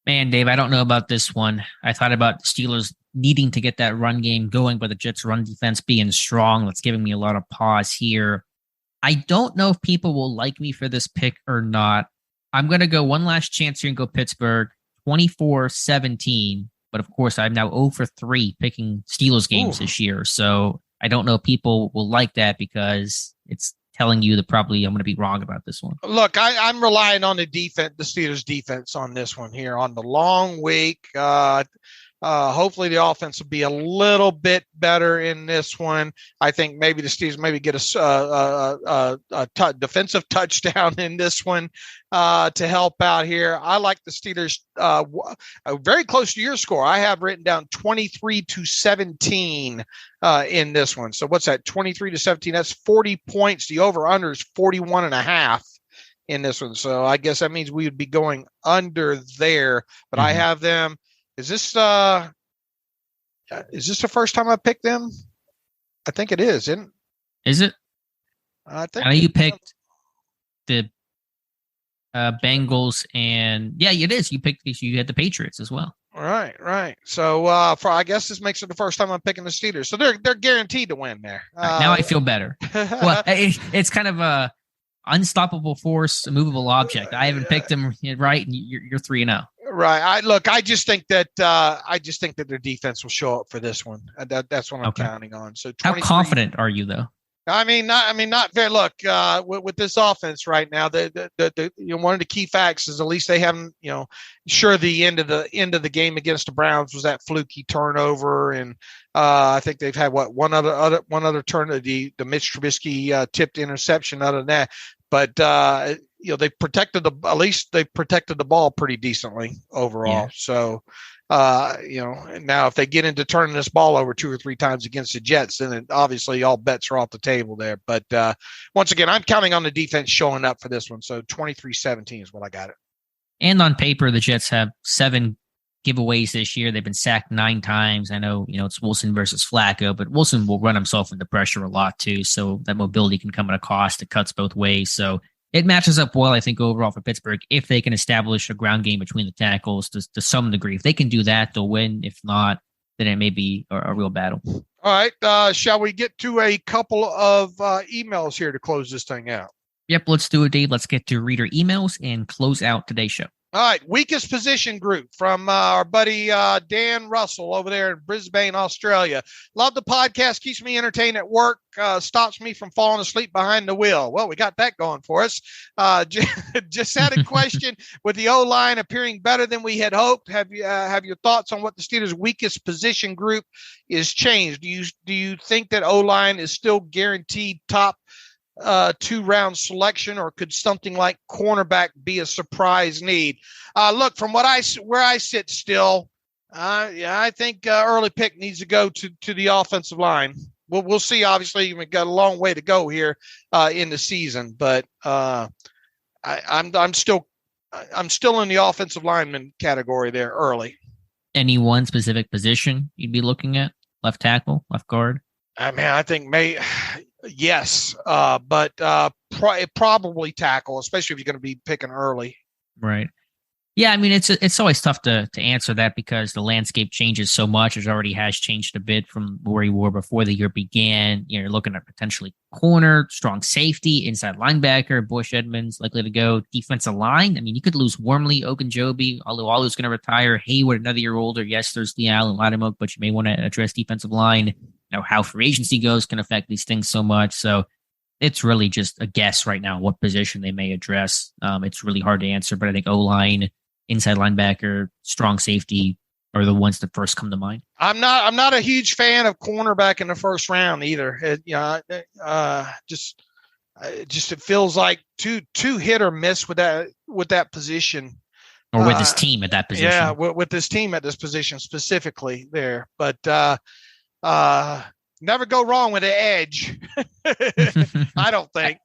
Man, Dave, I don't know about this one. I thought about the Steelers needing to get that run game going, but the Jets' run defense being strong. That's giving me a lot of pause here. I don't know if people will like me for this pick or not. I'm going to go one last chance here and go Pittsburgh 24-17. But of course, I'm now 0 for 3 picking Steelers games this year. So I don't know if people will like that because it's telling you that probably I'm going to be wrong about this one. Look, I'm relying on the defense, the Steelers defense on this one here on the long week. Hopefully the offense will be a little bit better in this one. I think maybe the Steelers maybe get a defensive touchdown in this one to help out here. I like the Steelers very close to your score. I have written down 23-17 in this one. So what's that? 23-17. That's 40 points. The over-under is 41.5 in this one. So I guess that means we would be going under there. But I have them. Is this the first time I picked them? I think it is, isn't it? Is it? I think I know you picked the Bengals, and yeah, it is. You had the Patriots as well. Right. So I guess this makes it the first time I'm picking the Steelers. So they're guaranteed to win there. Now I feel better. Well, it's kind of a unstoppable force, a movable object. I haven't picked them right, and you're 3-0. Right. I just think that their defense will show up for this one. That's what I'm counting on. So how confident are you though? Not very. Look, with this offense right now, the one of the key facts is at least they haven't, sure the end of the game against the Browns was that fluky turnover, and I think they've had one other turn of the Mitch Trubisky tipped interception. Other than that, but they protected the ball pretty decently overall. Yeah. So. Now if they get into turning this ball over 2 or 3 times against the Jets, then obviously all bets are off the table there. But once again, I'm counting on the defense showing up for this one. So 23-17 is what I got it. And on paper, the Jets have 7 giveaways this year. They've been sacked 9 times. I know, it's Wilson versus Flacco, but Wilson will run himself into pressure a lot too. So that mobility can come at a cost. It cuts both ways. So it matches up well, I think, overall for Pittsburgh if they can establish a ground game between the tackles to some degree. If they can do that, they'll win. If not, then it may be a real battle. All right. Shall we get to a couple of emails here to close this thing out? Yep, let's do it, Dave. Let's get to reader emails and close out today's show. All right, weakest position group from our buddy Dan Russell over there in Brisbane, Australia. Love the podcast, keeps me entertained at work, stops me from falling asleep behind the wheel. Well, we got that going for us. Just had a question with the O-line appearing better than we had hoped. Have your thoughts on what the Steelers' weakest position group is changed? Do you think that O-line is still guaranteed top 2-round selection, or could something like cornerback be a surprise need? Look, from where I sit still, Yeah, I think early pick needs to go to the offensive line. We'll see. Obviously, we've got a long way to go here in the season, but I'm still in the offensive lineman category there early. Any one specific position you'd be looking at? Left tackle, left guard? I think yes, but probably tackle, especially if you're going to be picking early. Right. Yeah, I mean, it's always tough to answer that because the landscape changes so much. It already has changed a bit from where you were before the year began. You're looking at potentially corner, strong safety, inside linebacker, Bush Edmonds likely to go, defensive line. I mean, you could lose Wormley, Ogunjobi, Alualu's going to retire, Hayward another year older. Yes, there's Allen Lattimore, but you may want to address defensive line. How free agency goes can affect these things so much. So it's really just a guess right now what position they may address. It's really hard to answer, but I think O-line, inside linebacker, strong safety are the ones that first come to mind. I'm not a huge fan of cornerback in the first round either. It feels like too hit or miss with that position. Or with this team at that position. Yeah, with this team at this position specifically there. But never go wrong with the edge. I don't think.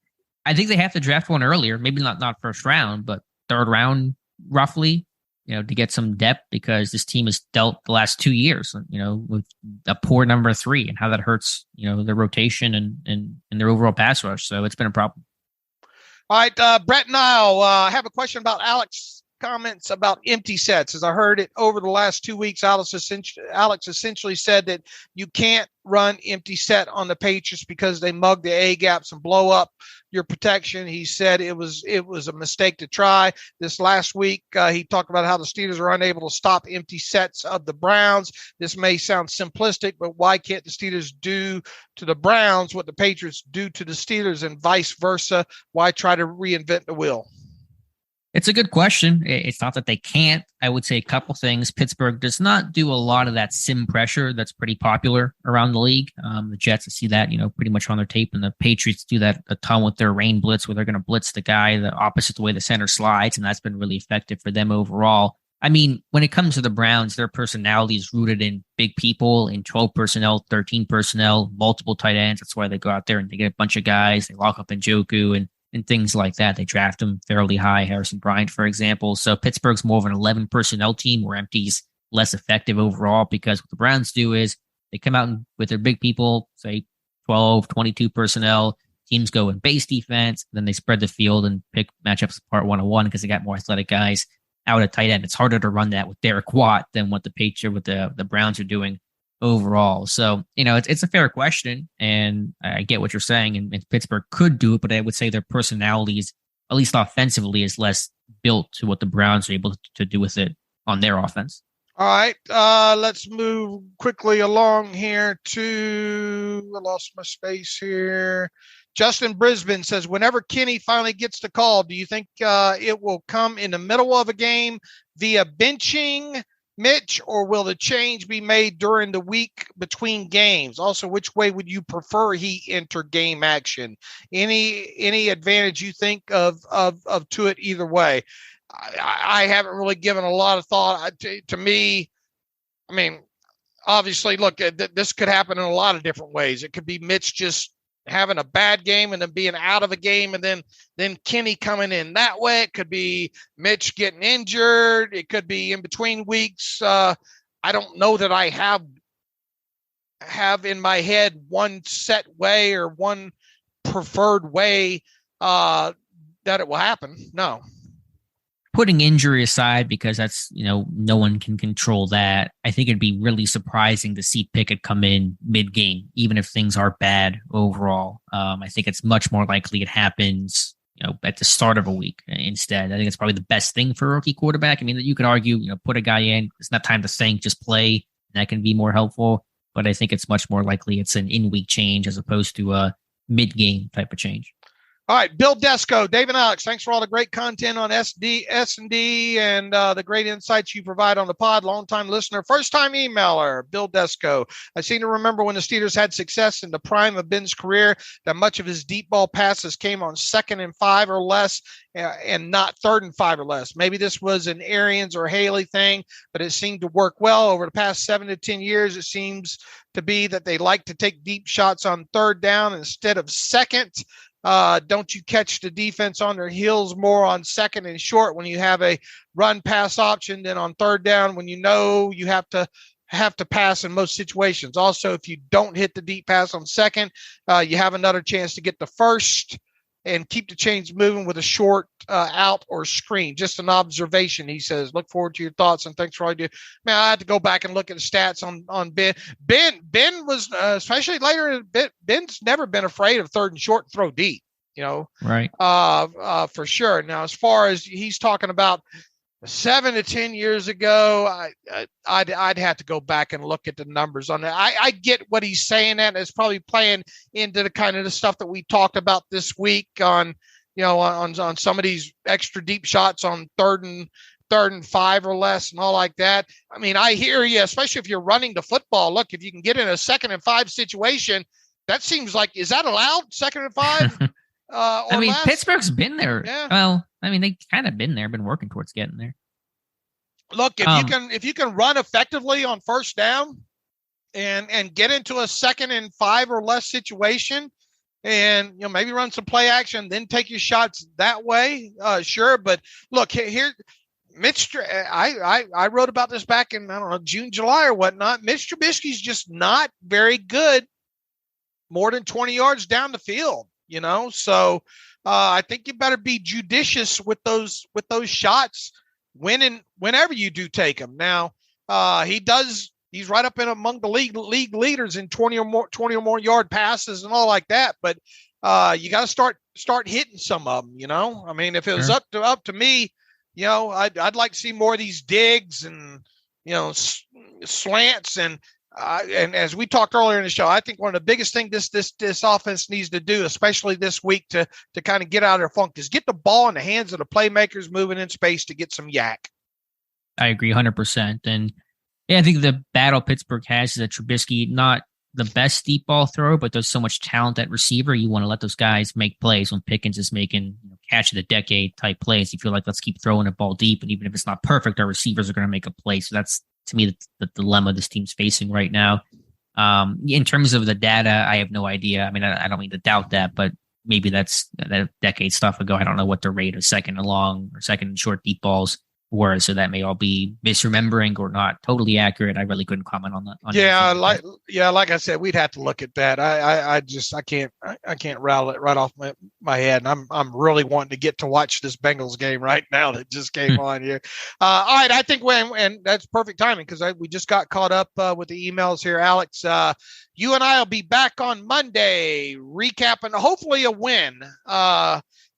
I think they have to draft one earlier, maybe not first round, but third round roughly, to get some depth because this team has dealt the last 2 years, with a poor number 3 and how that hurts, their rotation and their overall pass rush. So it's been a problem. All right. Brett and I have a question about Alex comments about empty sets. As I heard it over the last 2 weeks, Alex essentially said that you can't run empty set on the Patriots because they mug the A gaps and blow up your protection. He said it was a mistake to try. This last week, he talked about how the Steelers are unable to stop empty sets of the Browns. This may sound simplistic, but why can't the Steelers do to the Browns what the Patriots do to the Steelers and vice versa? Why try to reinvent the wheel? It's a good question. It's not that they can't. I would say a couple things. Pittsburgh does not do a lot of that sim pressure that's pretty popular around the league. The Jets, I see that, pretty much on their tape, and the Patriots do that a ton with their rain blitz, where they're going to blitz the guy the opposite the way the center slides, and that's been really effective for them overall. I mean, when it comes to the Browns, their personality is rooted in big people, in 12 personnel, 13 personnel, multiple tight ends. That's why they go out there and they get a bunch of guys. They lock up Njoku and things like that. They draft him fairly high, Harrison Bryant, for example. So Pittsburgh's more of an 11 personnel team where empty's less effective overall because what the Browns do is they come out with their big people, say 12, 22 personnel. Teams go in base defense, then they spread the field and pick matchups apart one-on-one because they got more athletic guys out at tight end. It's harder to run that with Derek Watt than what the Browns are doing overall. So, it's a fair question, and I get what you're saying, and Pittsburgh could do it, but I would say their personalities, at least offensively, is less built to what the Browns are able to do with it on their offense. All right, let's move quickly along here I lost my space here. Justin Brisbane says, whenever Kenny finally gets the call, do you think it will come in the middle of a game via benching Mitch, or will the change be made during the week between games? Also, which way would you prefer he enter game action? Any advantage you think of to it either way? I haven't really given a lot of thought. To me, I mean, obviously, look, this could happen in a lot of different ways. It could be Mitch just having a bad game and then being out of a game, and then Kenny coming in that way. It could be Mitch getting injured. It could be in between weeks. I don't know that I have in my head one set way or one preferred way that it will happen. No. Putting injury aside, because that's, no one can control that. I think it'd be really surprising to see Pickett come in mid-game, even if things are bad overall. I think it's much more likely it happens, at the start of a week instead. I think it's probably the best thing for a rookie quarterback. I mean, you could argue, put a guy in. It's not time to think, just play. And that can be more helpful. But I think it's much more likely it's an in-week change as opposed to a mid-game type of change. All right, Bill Desco, Dave and Alex, thanks for all the great content on S&D, and the great insights you provide on the pod. Long-time listener, first-time emailer, Bill Desco. I seem to remember when the Steelers had success in the prime of Ben's career that much of his deep ball passes came on 2nd and 5 or less and not 3rd and 5 or less. Maybe this was an Arians or Haley thing, but it seemed to work well. Over the past 7 to 10 years, it seems to be that they like to take deep shots on 3rd down instead of 2nd. Don't you catch the defense on their heels more on 2nd and short when you have a run pass option than on 3rd down when you know you have to pass in most situations. Also, if you don't hit the deep pass on 2nd, you have another chance to get the 1st and keep the chains moving with a short out or screen. Just an observation, he says. Look forward to your thoughts, and thanks for all you do. Man, I had to go back and look at the stats on Ben. Ben was, especially later, Ben's never been afraid of 3rd and short and throw deep, Right. For sure. Now, as far as he's talking about 7 to 10 years ago, I'd have to go back and look at the numbers on that. I get what he's saying, and it's probably playing into the kind of the stuff that we talked about this week on some of these extra deep shots on 3rd and 5 or less and all like that. I mean, I hear you, especially if you're running the football. Look, if you can get in a 2nd and 5 situation, that seems like, is that allowed? 2nd and 5? I mean, less? Pittsburgh's been there. Yeah. Well, I mean, they kind of been there, been working towards getting there. Look, if you can run effectively on 1st down and get into a 2nd and 5 or less situation, and maybe run some play action, then take your shots that way, sure. But look, here, Mitch, I wrote about this back in, I don't know, June, July or whatnot. Mitch Trubisky's just not very good more than 20 yards down the field. So I think you better be judicious with those shots whenever you do take them. Now, he's right up in among the league leaders in 20 or more yard passes and all like that. But you got to start hitting some of them. I mean, if it was up to me, I'd like to see more of these digs and slants and as we talked earlier in the show, I think one of the biggest things this offense needs to do, especially this week, to kind of get out of their funk, is get the ball in the hands of the playmakers moving in space to get some yak. I agree 100%. And yeah, I think the battle Pittsburgh has is that Trubisky, not the best deep ball thrower, but there's so much talent at receiver. You want to let those guys make plays when Pickens is making catch of the decade type plays. You feel like, let's keep throwing the ball deep. And even if it's not perfect, our receivers are going to make a play. So that's, to me, the dilemma this team's facing right now. In terms of the data, I have no idea. I mean, I don't mean to doubt that, but maybe that's a decade stuff ago. I don't know what the rate of 2nd and long or 2nd and short deep balls were, so that may all be misremembering or not totally accurate. I really couldn't comment on that. Like I said, we'd have to look at that. I can't rattle it right off my head. And I'm really wanting to get to watch this Bengals game right now that just came on here. All right, I think and that's perfect timing because we just got caught up with the emails here, Alex. You and I will be back on Monday recapping hopefully a win.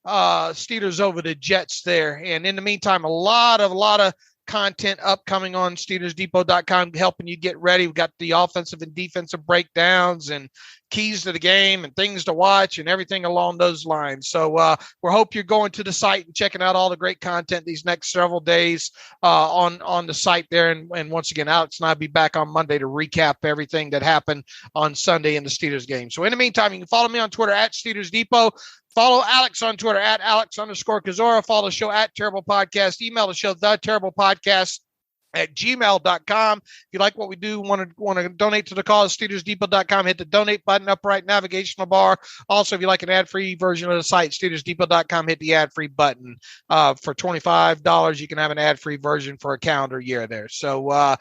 Steelers over the Jets there. And in the meantime, a lot of content upcoming on SteelersDepot.com helping you get ready. We've got the offensive and defensive breakdowns and keys to the game and things to watch and everything along those lines. So we hope you're going to the site and checking out all the great content these next several days on the site there. And once again, Alex and I'll be back on Monday to recap everything that happened on Sunday in the Steelers game. So in the meantime, you can follow me on Twitter at Steelers Depot. Follow Alex on Twitter at Alex_Kozora. Follow the show at Terrible Podcast. Email the show, theterriblepodcast@gmail.com. If you like what we do, want to donate to the cause, SteelersDepot.com. Hit the donate button up right navigational bar. Also, if you like an ad-free version of the site, SteelersDepot.com. Hit the ad-free button. For $25, you can have an ad-free version for a calendar year there. So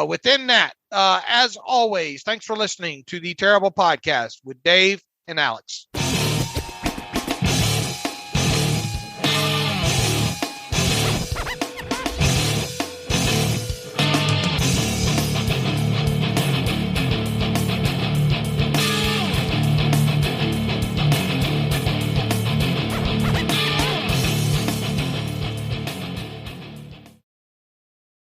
within that, as always, thanks for listening to the Terrible Podcast with Dave and Alex.